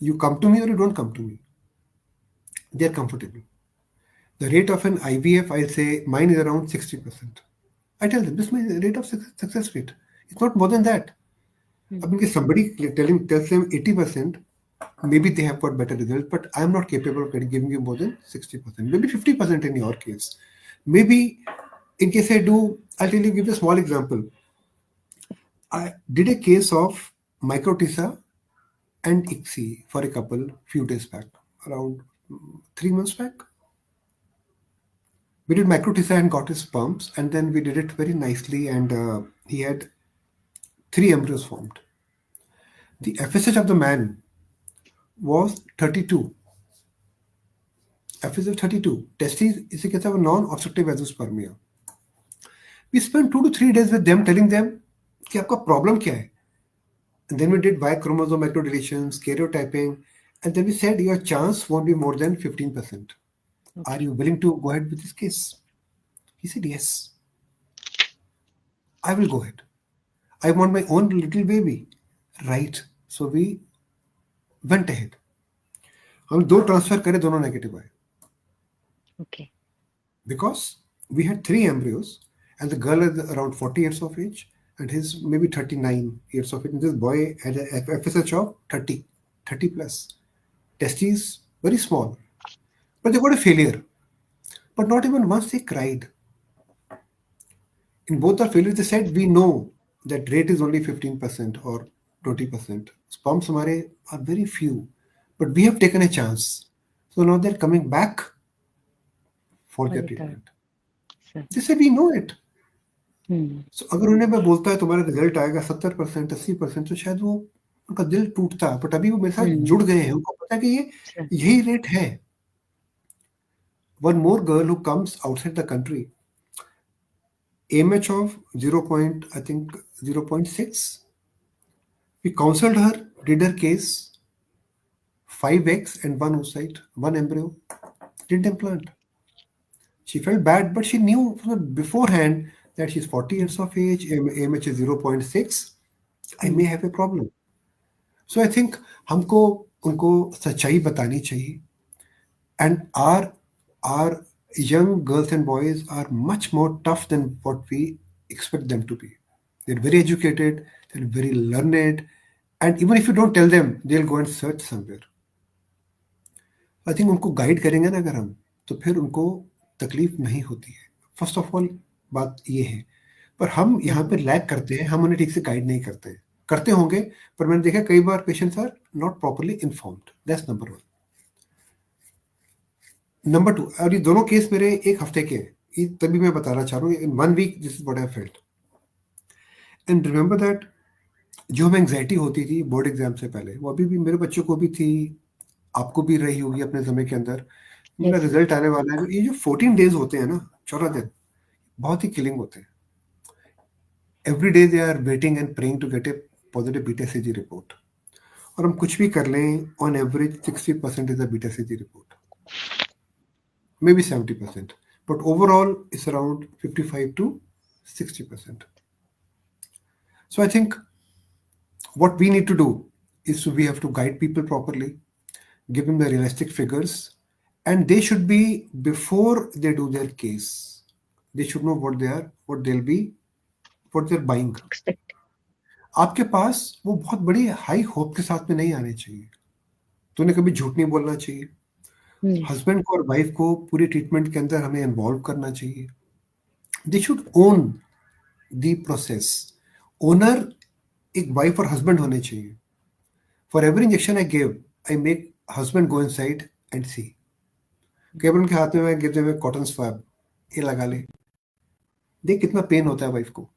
You come to me or you don't come to me. They are comfortable. The rate of an IVF, I'll say mine is around 60%. I tell them this is my rate of success rate. It's not more than that. If somebody tells them 80%, maybe they have got better results, but I'm not capable of giving you more than 60%. Maybe 50% in your case. Maybe in case I do, I'll tell you, give a small example. I did a case of microtisa and ICSI for a couple few days back, around 3 months back. We did microtisa and got his pumps, and then we did it very nicely, and he had 3 embryos formed. The FSH of the man was 32. FSH 32. Testes इसे कहते हैं non-obstructive azoospermia. We spent 2 to 3 days with them telling them कि आपका problem क्या है. And then we did Y chromosome microdeletions, karyotyping, and then we said your chance won't be more than 15%. Are you willing to go ahead with this case? He said yes. I will go ahead. I want my own little baby. Right. So we went ahead. हम 2 transfer करे, दोनों negative आए. Okay. Because we had 3 embryos, and the girl is around 40 years of age, and his maybe 39 years of age. And this boy had a FSH of 30 plus. Testes very small, but they got a failure. But not even once they cried. In both the failures, they said, we know that rate is only 15% or 20%. Sperms hamare are very few, but we have taken a chance. So now they're coming back for their treatment. They say we know it. So अगर उन्हें मैं बोलता है तुम्हारा result आएगा 70%, 80%, तो शायद वो उनका दिल टूटता. बट अभी वो मेरे साथ जुड़ गए हैं, उनको पता है कि ये यही रेट है. One more girl who comes outside the country, AMH of 0.6. We counseled her, did her case, 5 eggs and 1 oocyte, 1 embryo, didn't implant. She felt bad, but she knew beforehand that she's 40 years of age, AMH is 0.6. I may have a problem. So I think हमको उनको सच्चाई बतानी चाहिए. And our young girls and boys are much more tough than what we expect them to be. They're very educated, they're very learned, and even if you don't tell them, they'll go and search somewhere. I think उनको guide करेंगे ना अगर हम, तो फिर उनको तकलीफ नहीं होती है. फर्स्ट ऑफ ऑल बात ये है. पर हम यहाँ पे लैग करते हैं, हम उन्हें ठीक से गाइड नहीं करते हैं. करते होंगे, पर मैंने देखा कई बार patients are not properly informed. That's number 1. Number 2, और ये दोनों केस मेरे 1 हफ्ते के हैं, तभी मैं बताना चाह रहा हूँ. इन 1 week this is what I felt. And remember that जो हमें एंग्जाइटी होती थी बोर्ड एग्जाम से पहले, वो अभी भी मेरे बच्चों को भी थी, आपको भी रही होगी अपने समय के अंदर. मेरा रिजल्ट आने वाला है. ये जो 14 days होते हैं ना, 14 दिन, बहुत ही किलिंग होते हैं. Every day they are waiting and praying to get a positive beta CG report. और हम कुछ भी कर लें, on average 60% is a beta CG report, maybe 70%, but overall it's around 55 to 60%. So I think what we need to do is we have to guide people properly, give them the realistic figures, and they should be, before they do their case, they should know what they're buying. आपके पास वो बहुत बड़ी high hope के साथ में नहीं आने चाहिए. तूने कभी झूठ नहीं बोलना चाहिए. हस्बैंड को और वाइफ को पूरी ट्रीटमेंट के अंदर हमें इन्वॉल्व करना चाहिए. They should own the process. Owner एक वाइफ और हस्बैंड होने चाहिए. For every injection I give, I make husband go inside and see. केवल उनके हाथ में मैं गिर हुए कॉटन स्वैब ये लगा ले, देख कितना पेन होता है वाइफ को.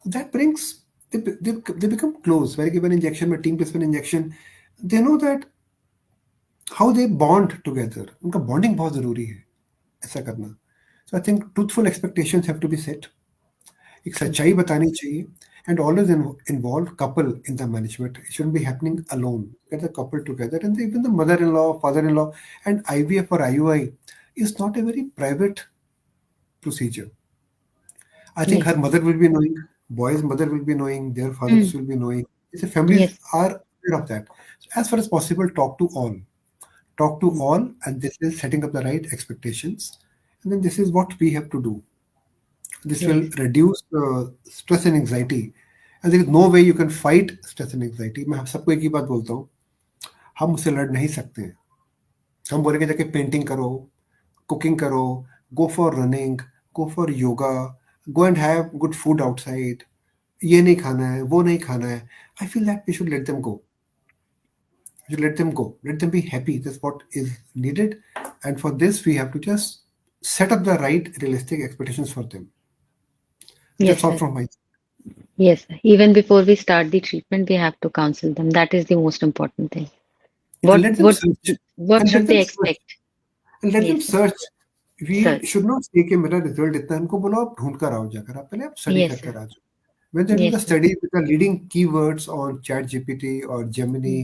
That brings they become close. Very given injection में 3 injection, they know that how they bond together. उनका bonding बहुत जरूरी है ऐसा करना. So I think truthful expectations have to be set. एक सच्चाई बतानी चाहिए and always involve couple in the management. It shouldn't be happening alone. Get the couple together and even the mother-in-law, father-in-law and IVF or IUI is not a very private procedure. I think Yes. her mother will be knowing, boy's mother will be knowing, their fathers will be knowing. The families Yes. are aware of that. So as far as possible, talk to all. Talk to all, and this is setting up the right expectations. And then this is what we have to do. This will Yes. reduce stress and anxiety. And there is no way you can fight stress and anxiety. मैं सबको एक ही बात बोलता हूँ, हम उससे लड़ नहीं सकते हैं. हम बोलेंगे जाके पेंटिंग करो, कुकिंग करो, go for running, go for yoga, go and have good food outside. ये नहीं खाना है, वो नहीं खाना है. I feel that we should let them go. We should let them go. Let them be happy. That's what is needed. And for this, we have to just set up the right realistic expectations for them. Yes, That's all sir. from my. Yes, sir. Even before we start the treatment, we have to counsel them. That is the most important thing. And What let them what search. what And let should they them search. expect? And let them Yes, sir. search. We Search. should not say कि मेरा result इतना है, उनको बोलो आप ढूंढ कर आओ, जाकर आप पहले आप स्टडी Yes, करके sir. आ जाओ. When they do the Yes, sir. study with the leading keywords on ChatGPT or Gemini,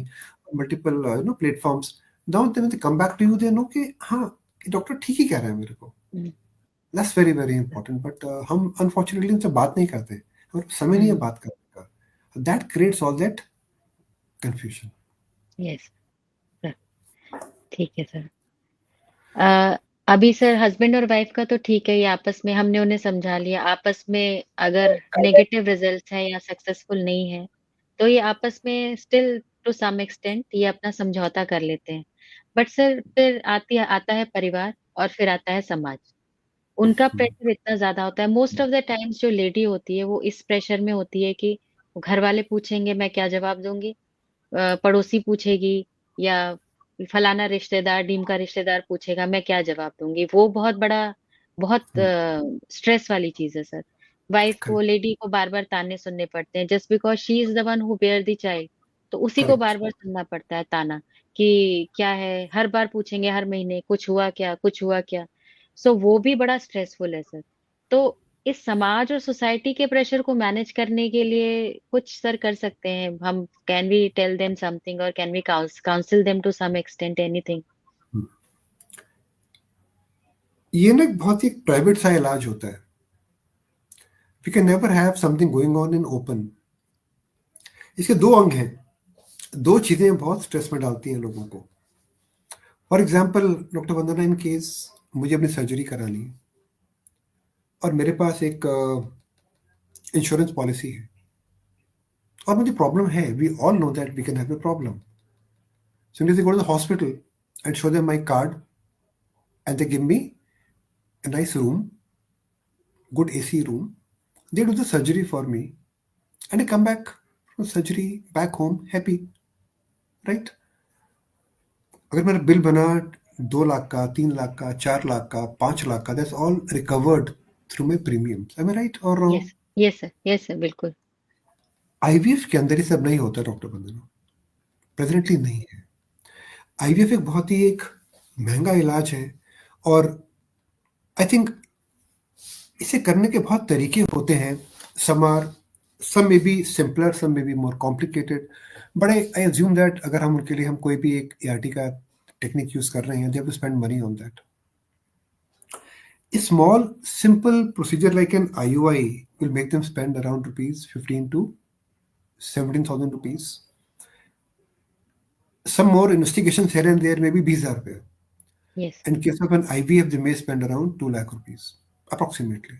multiple platforms, now when they come back to you, they know कि हाँ ये डॉक्टर ठीक ही कह रहा है मेरे को. Mm. That's very very important. But हम unfortunately उनसे बात नहीं करते और समय नहीं है Mm. बात करने का. That creates all that confusion. Yes, sir. ठीक है सर. अभी सर हस्बैंड और वाइफ का तो ठीक है, ये आपस में हमने उन्हें समझा लिया. आपस में अगर नेगेटिव रिजल्ट्स हैं या सक्सेसफुल नहीं है, तो ये आपस में स्टिल टू सम एक्सटेंट ये अपना समझौता कर लेते हैं. बट सर फिर आता है परिवार और फिर आता है समाज. उनका प्रेशर इतना ज़्यादा होता है. मोस्ट ऑफ द टाइम्स जो लेडी होती है वो इस प्रेशर में होती है कि घर वाले पूछेंगे मैं क्या जवाब दूँगी? पड़ोसी पूछेगी या फलाना रिश्तेदार, ढीम का रिश्तेदार पूछेगा, मैं क्या जवाब दूँगी? वो बहुत स्ट्रेस वाली चीज़ है सर. वाइफ को, Correct. लेडी को बार-बार ताने सुनने पड़ते हैं just because she is the one who bear the child. तो उसी को Correct. बार-बार सुनना पड़ता है ताना कि क्या है, हर बार पूछेंगे हर महीने, कुछ हुआ क्या? कुछ हुआ क्या? सो वो भी बड़ा स्ट्रेसफुल है सर. तो इस समाज और सोसाइटी के प्रेशर को मैनेज करने के लिए कुछ सर कर सकते हैं हम? Can we tell them something और can we counsel them to some extent anything? ये ना एक बहुत ही प्राइवेट सा इलाज होता है. We can never have something going on in open. इसके दो अंग हैं. दो चीजें बहुत स्ट्रेस में डालती हैं लोगों को. For example doctor Vandana, in case मुझे अपनी सर्जरी करानी है और मेरे पास एक इंश्योरेंस पॉलिसी है और मुझे प्रॉब्लम है. We all know that we can have a problem. Simply go to the hospital and show them my card, and they give me a nice room, good AC room. They do the surgery for me, and I come back from surgery back home happy, right? अगर मेरा bill बना 2 लाख का, 3 लाख का, 4 लाख का, 5 लाख का, that's all recovered through my premiums. Am I right or wrong? Yes, yes sir, बिल्कुल. IVF के अंदर ये सब नहीं होता डॉक्टर बंदना. प्रेजेंटली नहीं है. IVF एक बहुत ही एक महंगा इलाज है और आई थिंक इसे करने के बहुत तरीके होते हैं. some may be simpler, some may be more complicated, but I assume that अगर हम उनके लिए हम कोई भी एक ART का टेक्निक यूज कर रहे हैं, they have to spend money on that. A small simple procedure like an IUI will make them spend around rupees 15 to 17,000 rupees. Some more investigations here and there, maybe 20,000 rupees. Yes, In case of an IVF, they may spend around 2 lakh rupees, approximately.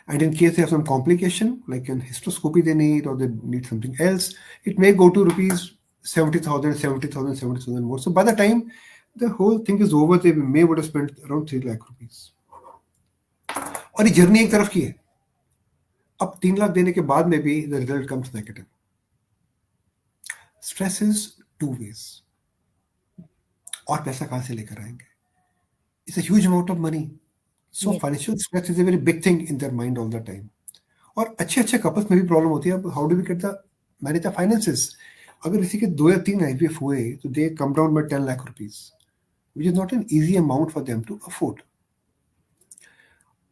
And in case they have some complication, like an hysteroscopy they need or they need something else, it may go to rupees 70,000, 70,000, 70,000 more. So by the time the whole thing is over, they may would have spent around 3 lakh rupees. और ये journey एक तरफ की है. अब 3 लाख देने के बाद में भी the result comes negative. Stress is two ways, और पैसा कहाँ से लेकर आएंगे? It's a huge amount of money. So Yes. Financial stress is a very big thing in their mind all the time. और अच्छे अच्छे कपल्स में भी प्रॉब्लम होती है. अब how do we get the manage the finances? अगर किसी के 2 या 3 आईवीएफ हुए तो they come down by 10 lakh rupees, which is not an easy amount for them to afford.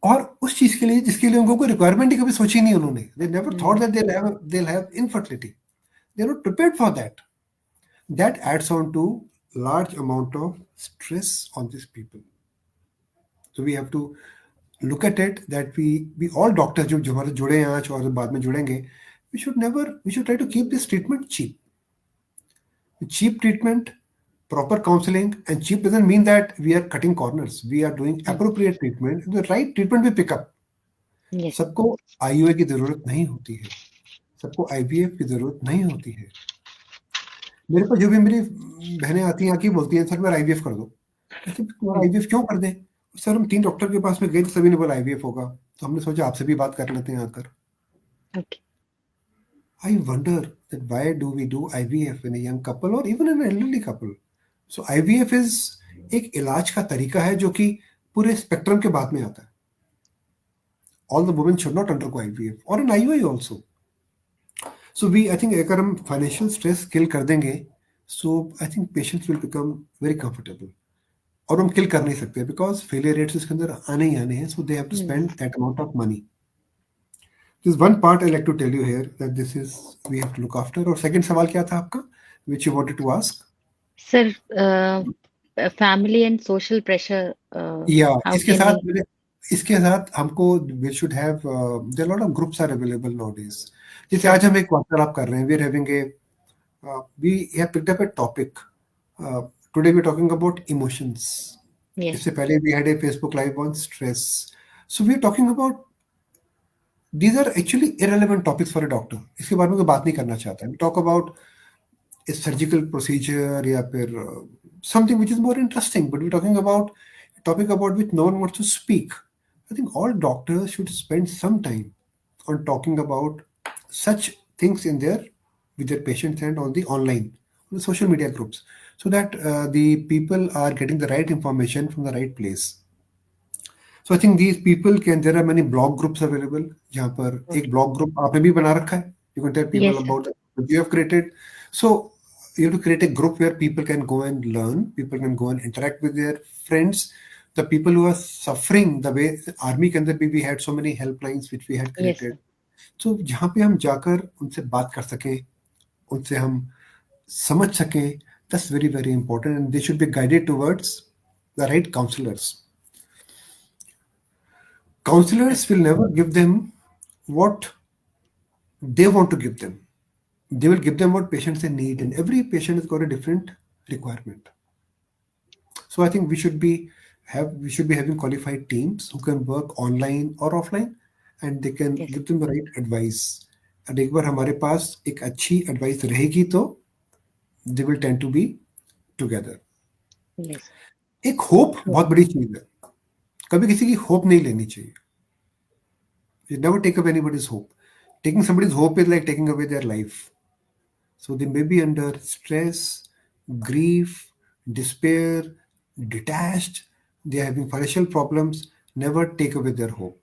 और उस चीज के लिए जिसके लिए उनको कोई रिक्वायरमेंट ही कभी सोची नहीं उन्होंने. They never thought that they'll have infertility. They're not prepared for that. That adds on to large amount of stress on these people. So we have to look at it that we all doctors जो हमारे जुड़े हैं आज और बाद में जुड़ेंगे, we should try to keep this treatment cheap. Cheap treatment, proper counseling, and cheap doesn't mean that we are cutting corners. We are doing appropriate treatment. The right treatment we pick up. Yes. सबको IUI की जरूरत नहीं होती है, सबको IVF की जरूरत नहीं होती है. मेरे पास जो भी मेरी बहनें आती हैं आके बोलती हैं सर मेरा आईवीएफ कर दो. कहते तुम्हारा आईवीएफ क्यों कर दें? सर हम 3 डॉक्टर के पास में गए तो सभी ने बोला आईवीएफ होगा, तो हमने सोचा आपसे भी बात कर लेते हैं आकर. Okay. I wonder that why do we do IVF in a young couple or even an elderly couple? So IVF is एक इलाज का तरीका है जो कि पूरे स्पेक्ट्रम के बाद में आता है. All the women should not undergo IVF or an IUI also. So I think अगर हम financial stress kill कर देंगे, so I think patients will become very comfortable. और हम किल कर नहीं सकते because failure rates इसके अंदर आने ही आने हैं, so they have to spend that amount of money. There's one part I like to tell you here that this is we have to look after. और second सवाल क्या था आपका, which you wanted to ask? Sir, family and social pressure. Yeah, How इसके can साथ इसके साथ हमको we should have there are a lot of groups are available nowadays. जैसे आज हम एक वार्तालाप कर रहे हैं, we are having a we have picked up a topic. Today we are talking about emotions. Yes. इससे पहले we had a Facebook live on stress. So we are talking about these are actually irrelevant topics for a doctor. इसके बारे में कोई बात नहीं करना चाहता है. We talk about a surgical procedure या फिर something which is more interesting, but we're talking about a topic about which no one wants to speak. I think all doctors should spend some time on talking about such things with their patients and on the online, on the social media groups, so that the people are getting the right information from the right place. So I think these people there are many blog groups available. जहाँ पर एक blog group आपने भी बना रखा है. You can tell people Yes, sir. about that you have created. So you have to create a group where people can go and learn, people can go and interact with their friends. The people who are suffering, the way army के अंदर भी we had so many helplines which we had Yes, created. sir. So जहाँ पे हम जाकर उनसे बात कर सकें, उनसे हम समझ सकें, that's very very important, and they should be guided towards the right counselors. Counselors will never give them what they want to give them. They will give them what patients they need, and every patient has got a different requirement. So I think we should be having qualified teams who can work online or offline, and they can Yes. give them the right advice. And एक बार हमारे पास एक अच्छी advice रहेगी तो they will tend to be together. Yes. एक hope बहुत बड़ी चीज है. कभी किसी की hope नहीं लेनी चाहिए. You never take up anybody's hope. Taking somebody's hope is like taking away their life. So they may be under stress, grief, despair, detached. They are having financial problems. Never take away their hope.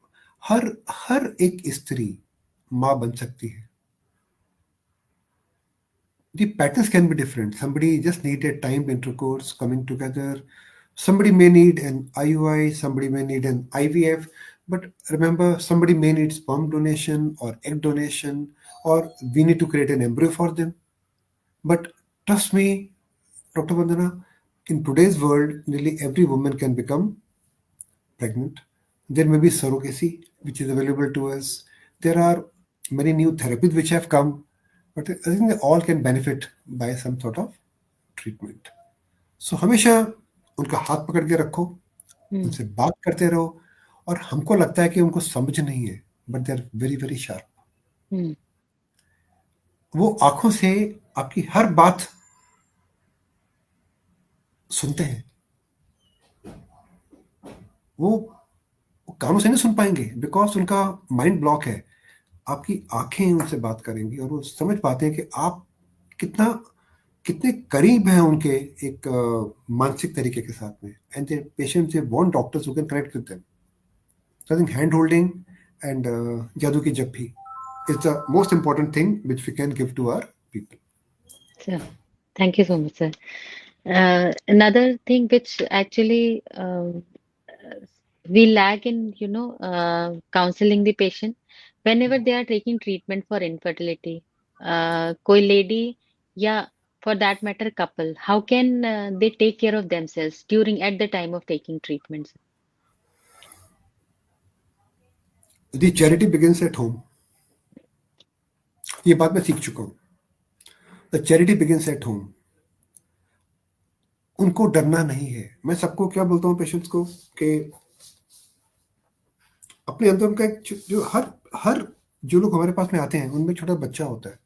हर एक स्त्री माँ बन सकती है. The patterns can be different. Somebody just needed timed intercourse coming together. Somebody may need an IUI, somebody may need an IVF. But remember, somebody may need sperm donation or egg donation, or we need to create an embryo for them. But trust me, Dr. Vandana, in today's world, nearly every woman can become pregnant. There may be surrogacy, which is available to us. There are many new therapies which have come, but I think they all can benefit by some sort of treatment. So हमेशा उनका हाथ पकड़ के रखो, उनसे बात करते रहो, और हमको लगता है कि उनको समझ नहीं है, but they are very very sharp. वो आंखों से आपकी हर बात सुनते हैं. वो कानों से नहीं सुन पाएंगे बिकॉज उनका माइंड ब्लॉक है. आपकी आंखें उनसे बात करेंगी और वो समझ पाते हैं कि आप कितना कितने करीब हैं उनके एक मानसिक तरीके के साथ में, and the patients they want doctors who can connect with them. So I think hand holding and Jadoo Ki Jappi is the most important thing which we can give to our people. So, thank you so much, sir. Another thing which actually we lack in, counseling the patient whenever they are taking treatment for infertility. कोई lady या for that matter couple, how can they take care of themselves during at the time of taking treatments? The charity begins at home. ये बात मैं सीख चुका हूँ। The charity begins at home. उनको डरना नहीं है। मैं सबको क्या बोलता हूँ पेशेंट्स को कि अपने अंदर उनका एक जो हर हर जो लोग हमारे पास में आते हैं उनमें छोटा बच्चा होता है,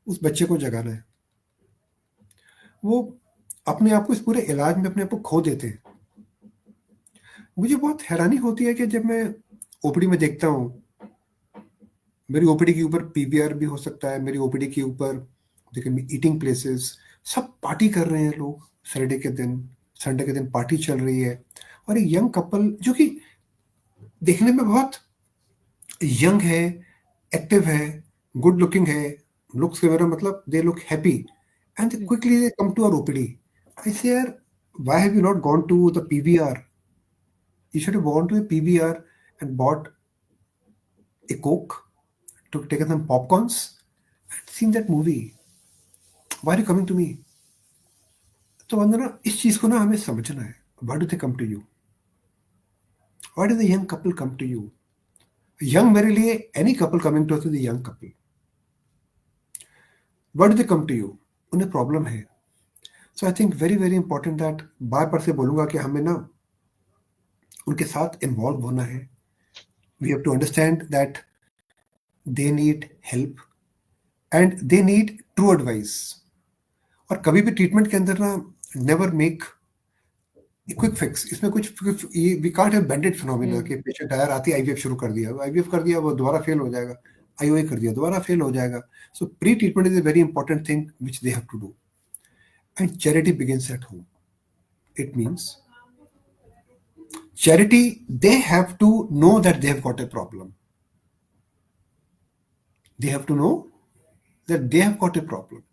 उस बच्चे को जगाना है। वो अपने आप को इस पूरे इलाज में अपने आप को खो देते हैं। मुझे बहुत हैरानी होती है कि जब मैं ओपीडी में देखता हूँ, मेरी ओपीडी के ऊपर पीवीआर भी हो सकता है, मेरी ओपीडी के ऊपर देखिए ईटिंग प्लेसेस, सब पार्टी कर रहे हैं लोग। संडे के दिन पार्टी चल रही है, और एक यंग कपल जो कि देखने में बहुत यंग है, एक्टिव है, गुड लुकिंग है, लुक्स के मेरा मतलब they look happy, and quickly they come to our OPD. I say यार, why have you not gone to the PVR? You should have gone to a PVR and bought a Coke, taken some popcorns, and seen that movie. Why are you coming to me? तो वंदना, इस चीज को ना हमें समझना है। Why do they come to you? Why does the young couple come to you? Young मेरे लिए any couple coming to us is a young couple. Why do they come to you? उन्हें प्रॉब्लम है। So I think very very important that बार बार से बोलूंगा कि हमें ना उनके साथ इन्वॉल्व होना है। We have to understand that they need help and they need true advice. और कभी भी ट्रीटमेंट के अंदर ना नेवर मेक क्विक फिक्स। इसमें कुछ वी कांट हैव बैंडेड फिनोमेना कि पेशेंट आया, आती आईवीएफ शुरू कर दिया, आईवीएफ कर दिया, वो दोबारा फेल हो जाएगा, आईओए कर दिया, दोबारा फेल हो जाएगा। So pre treatment is a very important thing which they have to do, and charity begins at home. It means charity, they have to know that they have got a problem. They have to know that they have got a problem,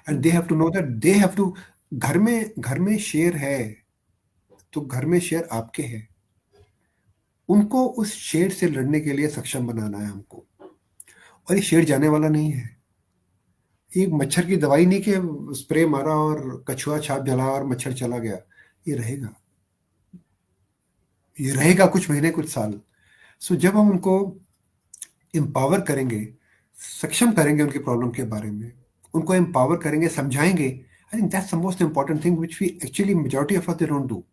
and they have to know that they have to, घर में शेर है तो घर में शेर आपके हैं, उनको उस शेर से लड़ने के लिए सक्षम बनाना है हमको। और ये शेर जाने वाला नहीं है। एक मच्छर की दवाई नहीं कि स्प्रे मारा और कछुआ छाप जला और मच्छर चला गया। ये रहेगा कुछ महीने, कुछ साल। सो जब हम उनको एम्पावर करेंगे, सक्षम करेंगे उनकी प्रॉब्लम के बारे में, उनको एम्पावर करेंगे, समझाएंगे, I think that's the most important thing which we actually majority of us they don't do.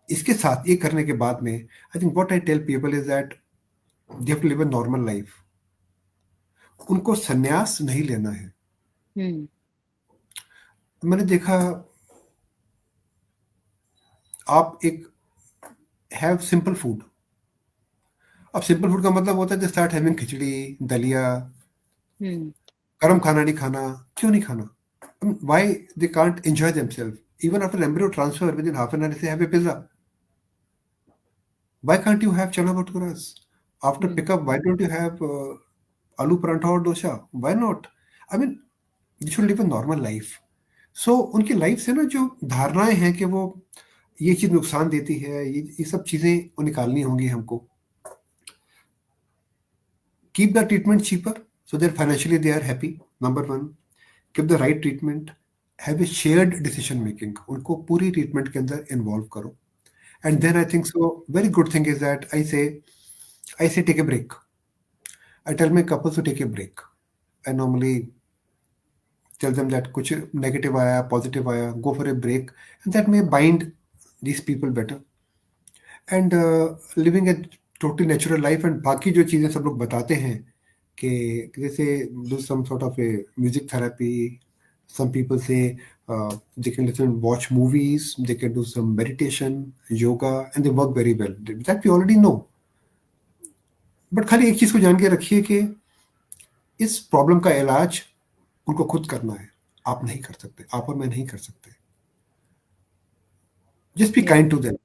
इसके साथ ये करने के बाद में I think what I tell people is that they have to live a normal life. उनको संन्यास नहीं लेना है। मैंने देखा, आप एक हैव सिंपल फूड। अब सिंपल फूड का मतलब होता है स्टार्ट हैविंग खिचड़ी, दलिया, गरम खाना नहीं खाना। क्यों नहीं खाना? Why they can't enjoy themself? Even after embryo transfer within half an hour say have a pizza. Why can't you have chana bhaturas? After pickup why don't you have aloo paratha और dosa? Why not? I mean you should live a normal life. So उनकी life से ना जो धारणाएं हैं कि वो ये चीज नुकसान देती है, ये सब चीजें वो निकालनी होंगी हमको। Keep the treatment cheaper so that financially they are happy. Number one, give the right treatment, have a shared decision making. उनको पूरी treatment के अंदर involve करो. And then I think so very good thing is that I say take a break. I tell my couples to take a break. I normally tell them that कुछ negative आया, positive आया, go for a break, and that may bind these people better. And living a totally natural life, and बाकी जो चीज़ें सब लोग बताते हैं कि जैसे do some sort of a music therapy, some people say they can listen, watch movies, they can do some meditation, yoga, and they work very well. That we already know. But खाली एक चीज़ को जान के रखिए कि इस problem का इलाज उनको खुद करना है। आप नहीं कर सकते, आप और मैं नहीं कर सकते. Just be Yes. Kind to them,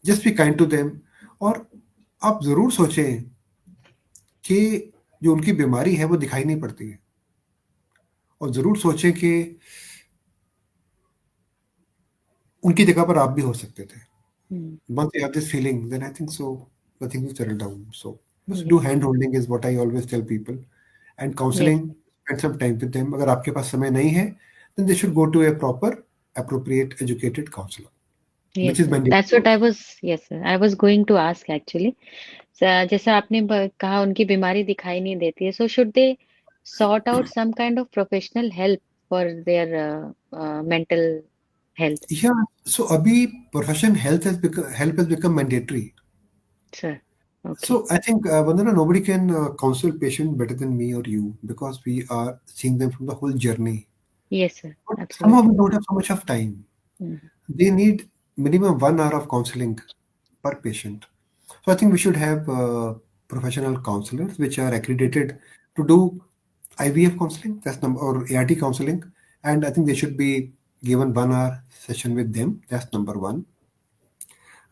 just be kind to them. और आप ज़रूर सोचें कि जो उनकी बीमारी है वो दिखाई नहीं पड़ती है, और ज़रूर सोचें कि उनकी जगह पर आप भी हो सकते थे. Mm. Once you have this feeling, then I think so the things will settle down. So just do Yes. hand holding is what I always tell people, and Yes. counseling. Spend some time with them. अगर आपके पास समय नहीं है, then they should go to a proper, appropriate, educated counselor, Yes, which is sir. That's mandatory what I also. was, yes, sir. I was going to ask actually. जैसा आपने कहा उनकी बीमारी दिखाई नहीं देती है, so should they sort out some kind of professional help for their mental health? Yeah. So अभी profession help has become mandatory. Sir. Okay. So I think Vandana, nobody can counsel patient better than me or you, because we are seeing them from the whole journey. Yes, sir. But somehow we Absolutely. don't have so much of time. Mhm. They need minimum 1 hour of counseling per patient. So I think we should have professional counselors which are accredited to do IVF counseling, that's number, or ART counseling, and I think they should be given 1 hour session with them. That's number one.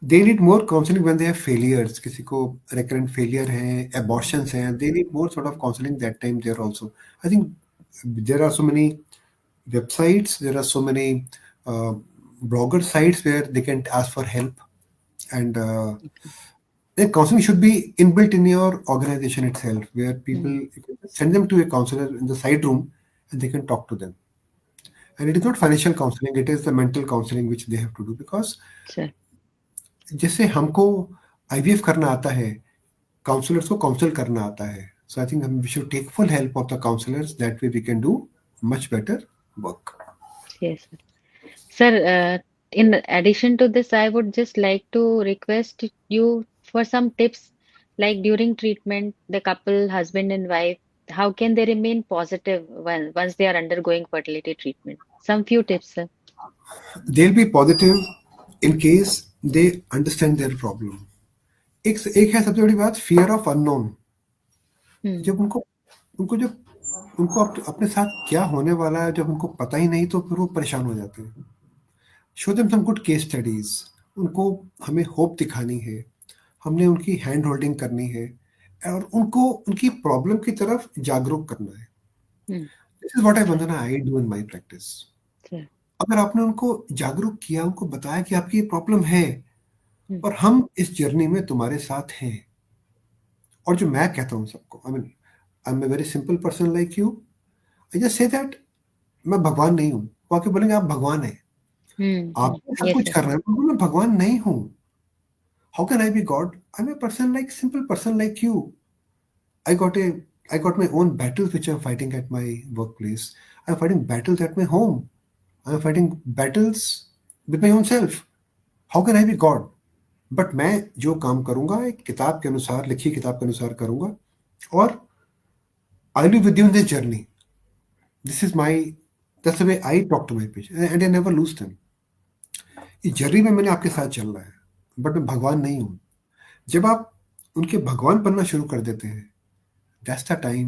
They need more counseling when they have failures. किसी को recurrent failure है, abortions हैं. They need more sort of counseling that time there also. I think there are so many websites, there are so many uh, blogger sites where they can ask for help, and the counseling should be inbuilt in your organization itself, where people, Mm. you can send them to a counselor in the side room and they can talk to them. And it is not financial counseling, it is the mental counseling which they have to do, because Sir. जैसे हमको IVF करना आता है, counsellors को counsel करना आता है. So I think we should take full help of the counsellors, that way we can do much better work. Yes, sir. Sir, in addition to this, I would just like to request you for some tips, like during treatment, the couple, husband and wife, how can they remain positive when once they are undergoing fertility treatment? Some few tips, sir. They will be positive in case they understand their problem. एक है सबसे बड़ी बात, fear of unknown. Hmm. जब उनको उनको जब उनको अपने साथ क्या होने वाला है जब उनको पता ही नहीं, तो फिर वो परेशान हो जाते हैं. Show them some good case studies. उनको हमें होप दिखानी है, हमने उनकी हैंड होल्डिंग करनी है, और उनको उनकी प्रॉब्लम की तरफ जागरूक करना है. Hmm. This is what I Vandana I do in my practice. Sir. अगर आपने उनको जागरूक किया, उनको बताया कि आपकी ये प्रॉब्लम है Hmm. और हम इस जर्नी में तुम्हारे साथ हैं. और जो मैं कहता हूँ सबको, I mean I am a very simple person like you. I just say that मैं भगवान नहीं हूँ. वो आके बोलेंगे आप भगवान हैं, Hmm. Hmm. आपको सब Yes, कुछ sir. करना है. मैं बोलूँ, मैं भगवान नहीं हूँ. How can I be God? I am a person like, simple person like you. I got a I got my own battles which I'm fighting at my workplace. I'm fighting battles at my home. I'm fighting battles with my own self. How can I be God? But मैं जो काम करूंगा एक किताब के अनुसार, लिखी किताब के अनुसार करूंगा, और I live with you in this journey. This is my, that's the way I talk to my patient and I never lose them. इस जर्नी में मैंने आपके साथ चलना है, बट मैं भगवान नहीं हूं. जब आप उनके भगवान बनना शुरू कर देते हैं, that's the time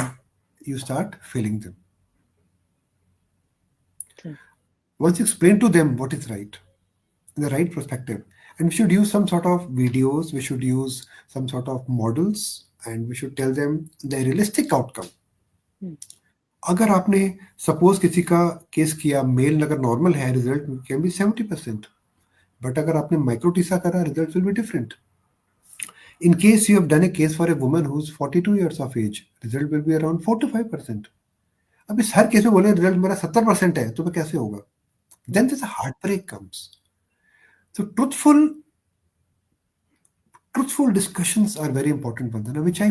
you start feeling them. Sir. Once you explain to them what is right, in the right perspective, and we should use some sort of videos, we should use some sort of models, and we should tell them the realistic outcome. Hmm. अगर आपने suppose किसी का case किया, mail अगर normal है, result can be 70%. But अगर आपने माइक्रोटीसा करा, result will be different. In case you have done a case for a woman who's 42 years of age, result will be around 4 to 5%. अब इस हर केस में बोले रिजल्ट मेरा 70% है, तो मैं कैसे होगा? Then this heartbreak comes. So truthful discussions are very important, Vandana, which I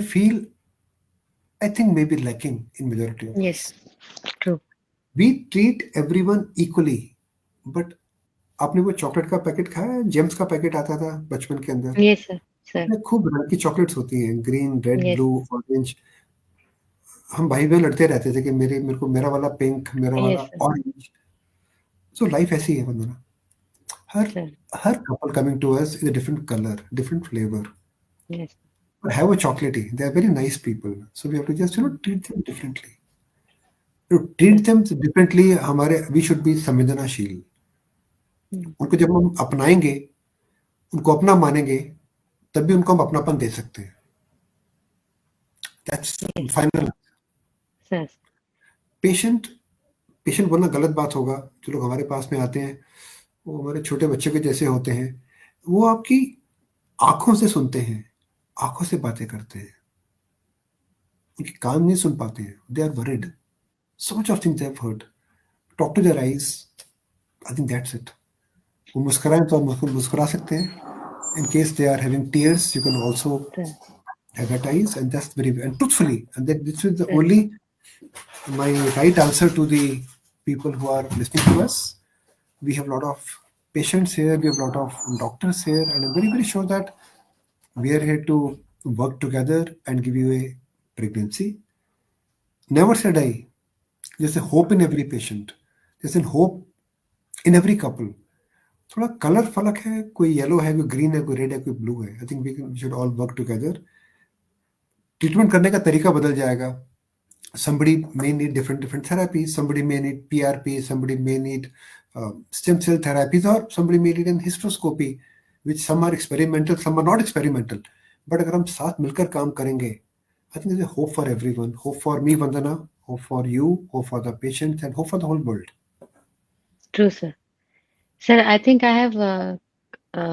think may be lacking in majority of Yes. us. True. We treat everyone equally, but आपने वो चॉकलेट का पैकेट खाया? जेम्स का packet आता था बचपन के अंदर. Yes, sir. Sir. उसमें खूब रंग की चॉकलेट्स होती हैं, green, red, Yes. Blue, orange. हम भाई बहन लड़ते रहते थे कि मेरे को मेरा वाला पिंक, मेरा वाला Yes, sir. Orange. So life ऐसी है वंदना. हर Sir. Her couple coming to us is a different color, different flavor. Yes. But have a chocolatey. They are very nice people. So we have to just Hmm. treat them differently. To treat Yes. Them differently, हमारे we should be संवेदनाशील। Mm. उनको जब हम अपनाएंगे, उनको अपना मानेंगे, तब भी उनको हम अपनापन दे सकते हैं। That's Yes. Final. Yes. Patient patient बोलना गलत बात होगा। जो लोग हमारे पास में आते हैं, वो हमारे छोटे बच्चे के जैसे होते हैं। वो आपकी आँखों से सुनते हैं, आँखों से बातें करते हैं। उनके कान नहीं सुन पाते हैं। They are worried. So much of things they have heard. Talk to their eyes. I think that's it. वो मुस्कुराएं तो आप मुस्कुरा सकते हैं। In case they are having tears, you can also Yes. advertise, and that's very, and truthfully. And that this is the Yes. only my right answer to the people who are listening to us. We have a lot of patients here, we have a lot of doctors here, and I'm very, very sure that we are here to work together and give you a pregnancy. Never say die. There's a hope in every patient. There's a hope in every couple. थोड़ा colour फर्क है, कोई yellow है, कोई green है, कोई red है, कोई ब्लू है। I think we should all work together. Treatment करने का तरीका बदल जाएगा। somebody may need different therapies, somebody may need PRP, somebody may need stem cell therapies, or somebody may need an hysteroscopy, which some are experimental, some are not experimental. But अगर हम साथ मिलकर काम करेंगे, I think there's a hope for everyone. Hope for me, Vandana, hope for you, hope for the patients, and hope for the whole world. True, sir. Sir, I think I have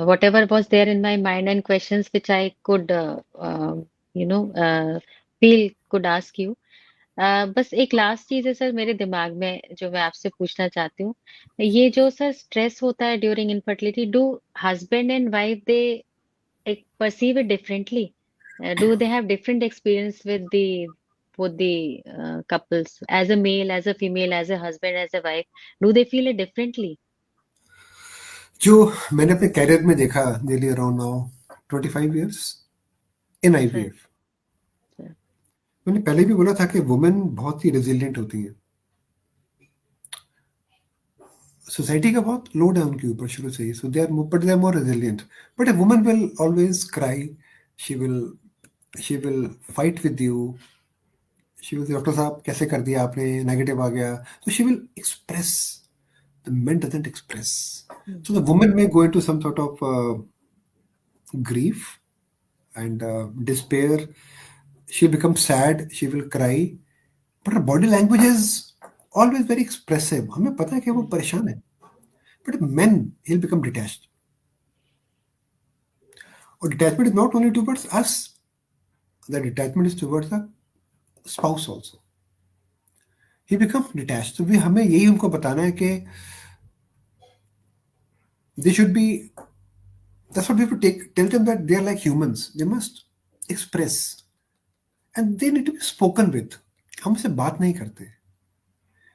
whatever was there in my mind and questions which I could, you know, feel could ask you. बस एक last चीज है sir मेरे दिमाग में जो मैं आपसे पूछना चाहती हूँ। ये जो सर स्ट्रेस होता है during infertility, do husband and wife they perceive it differently? Do they have different experience with the both the couples, as a male, as a female, as a husband, as a wife? Do they feel it differently? जो मैंने अपने career में देखा, nearly around now 25 years in Sir, IVF, sir, मैंने पहले भी बोला था कि वुमेन बहुत ही रेजिलिएंट होती है। सोसाइटी का बहुत लोड है उनके ऊपर शुरू से ही, so they are more resilient. But a woman will always cry, she will she will fight with you, she will, doctor साहब कैसे कर दिया आपने, नेगेटिव आ गया। तो she will express, the men doesn't express. mm, So the woman may go into some sort of grief and despair. She'll become sad, she will cry, but her body language is always very expressive. हमें पता है कि वो mm, परेशान है। But men, he'll become detached. Or detachment is not only towards us, the detachment is towards the spouse also. He becomes detached. तो भी हमें यही उनको बताना है कि they should be, that's what we have to tell them, that they are like humans. They must express and they need to be spoken with. हमसे बात नहीं करते।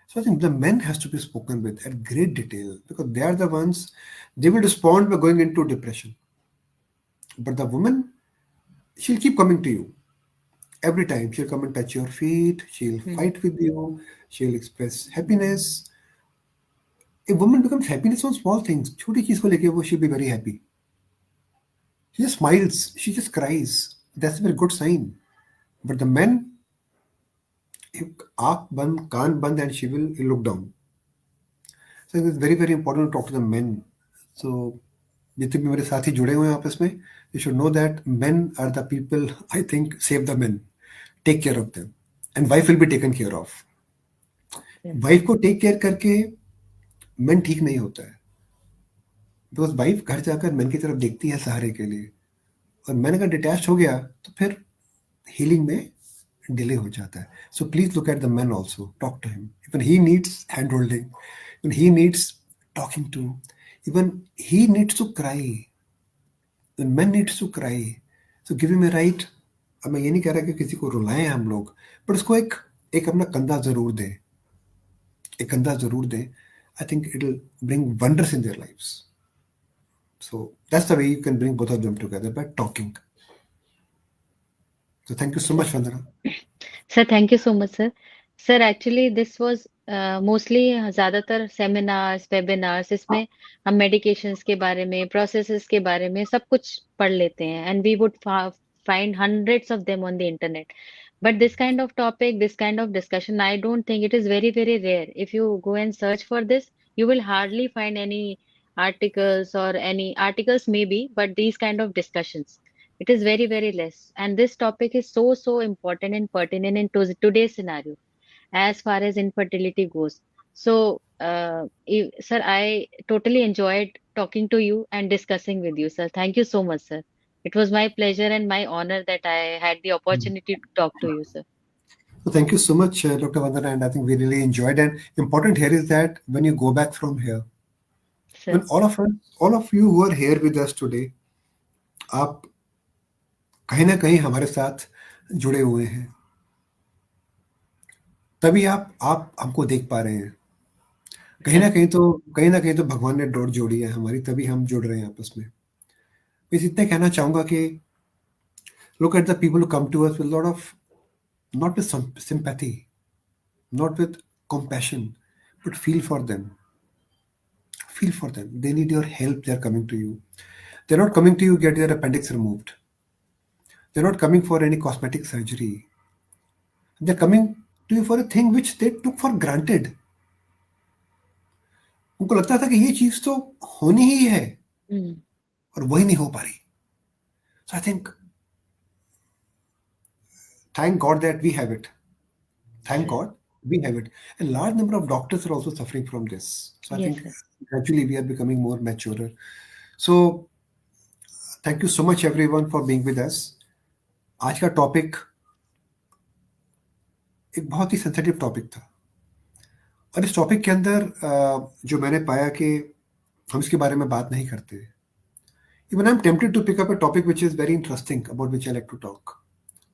So I think the men has to be spoken with at great detail, because they are the ones, they will respond by going into depression. But the woman, she'll keep coming to you. Every time she'll come and touch your feet, she'll mm, fight with you, she'll express happiness. A woman becomes happiness on small things. छोटी चीज को लेके वो, she'll be very happy. She just smiles, she just cries. That's a very good sign. But the men, आँख बंद, कान बंद, and she will look down. So it's very, very important to talk to the men. So जितने भी मेरे साथी जुड़े हुए हैं आपस में, you should know that men are the people, I think, save the men, take care of them, and wife will be taken care of. yes, wife को टेक केयर करके मैन ठीक नहीं होता है, बिकॉज वाइफ घर जाकर man की तरफ देखती है सहारे के लिए, और मैन अगर डिटैच हो गया तो फिर हीलिंग में डिले हो जाता है। So please look at the man also, talk to him, even he needs hand holding, even he needs talking to, even he needs to cry, man needs to cry. So give him a right. अब मैं ये नहीं कह रहा कि किसी को रुलाएं हम लोग, बट उसको एक एक अपना कंधा जरूर दें, एक कंधा जरूर दें। I think it will bring wonders in their lives. So that's the way you can bring both of them together, by talking. So thank you so sir. much, Vandana. Sir, thank you so much, sir. Sir, actually, this was mostly ज़्यादातर seminars, webinars, इसमें हम medications के बारे में, processes के बारे में सब कुछ पढ़ लेते हैं, and we would find hundreds of them on the internet. But this kind of topic, this kind of discussion, I don't think it is very, very rare. If you go and search for this, you will hardly find any articles or any articles maybe, but these kind of discussions, it is very, very less. And this topic is so, so important and pertinent in today's scenario as far as infertility goes. So, sir, I totally enjoyed talking to you and discussing with you, sir. Thank you so much, sir. It was my pleasure and my honor that I had the opportunity to talk to you, sir. So thank you so much, Dr. Vandana, and I think we really enjoyed. And important here is that when you go back from here, when Sir, all of us, all of you who are here with us today, आप कहीं ना कहीं हमारे साथ जुड़े हुए हैं, तभी आप हमको देख पा रहे हैं। कहीं ना sir. कहीं तो कहीं ना कहीं तो भगवान ने डोर जोड़ी है हमारी, तभी हम जुड़ रहे हैं आपस में। बस इतना कहना चाहूंगा कि look at the people who come to us with a lot of, not with some sympathy, not with compassion, but feel for them. Feel for them. They need your help. They're coming to you. They're not coming to you get their appendix removed. They're not coming for any cosmetic surgery. They're coming to you for a thing which they took for granted. उनको लगता था कि ये चीज तो होनी ही है Mm. और वही नहीं हो पा रही. So I think, thank God that we have it. Thank Sir. God we have it. A large number of doctors are also suffering from this. So I Yes, think sir. gradually we are becoming more mature. So thank you so much everyone for being with us. आज का topic एक बहुत ही sensitive topic था और इस topic के अंदर जो मैंने पाया कि हम इसके बारे में बात नहीं करते. Even I'm tempted to pick up a topic which is very interesting about which I like to talk.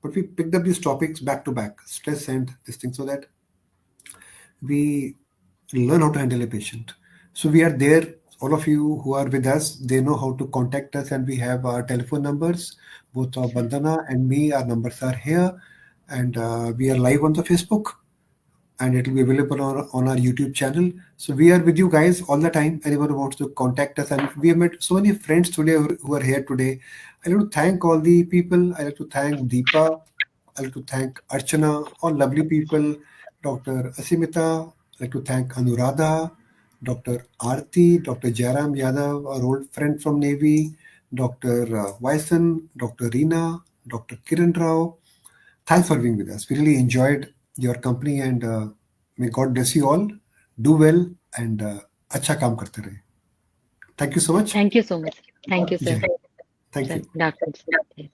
But we picked up these topics back to back, stress and this thing, so that we learn how to handle a patient. So we are there. All of you who are with us, they know how to contact us, and we have our telephone numbers. Both of Sir. Bandana and me, our numbers are here, and we are live on the Facebook, and it will be available on our YouTube channel. So we are with you guys all the time. Anyone who wants to contact us, and we have met so many friends today who are here today. I like to thank all the people. I like to thank Deepa. I like to thank Archana, all lovely people. Dr. Asimita. I like to thank Anuradha, Dr. Aarti, Dr. Jairam Yadav, our old friend from Navy, Dr. Wyson, Dr. Reena, Dr. Kiran Rao. Thanks for being with us. We really enjoyed your company and may God bless you all. Do well and अच्छा काम करते रहे. Thank you so much. Thank you so much. Thank you, Jai sir. Hind. Thank Sir, you. Doctor. Yes.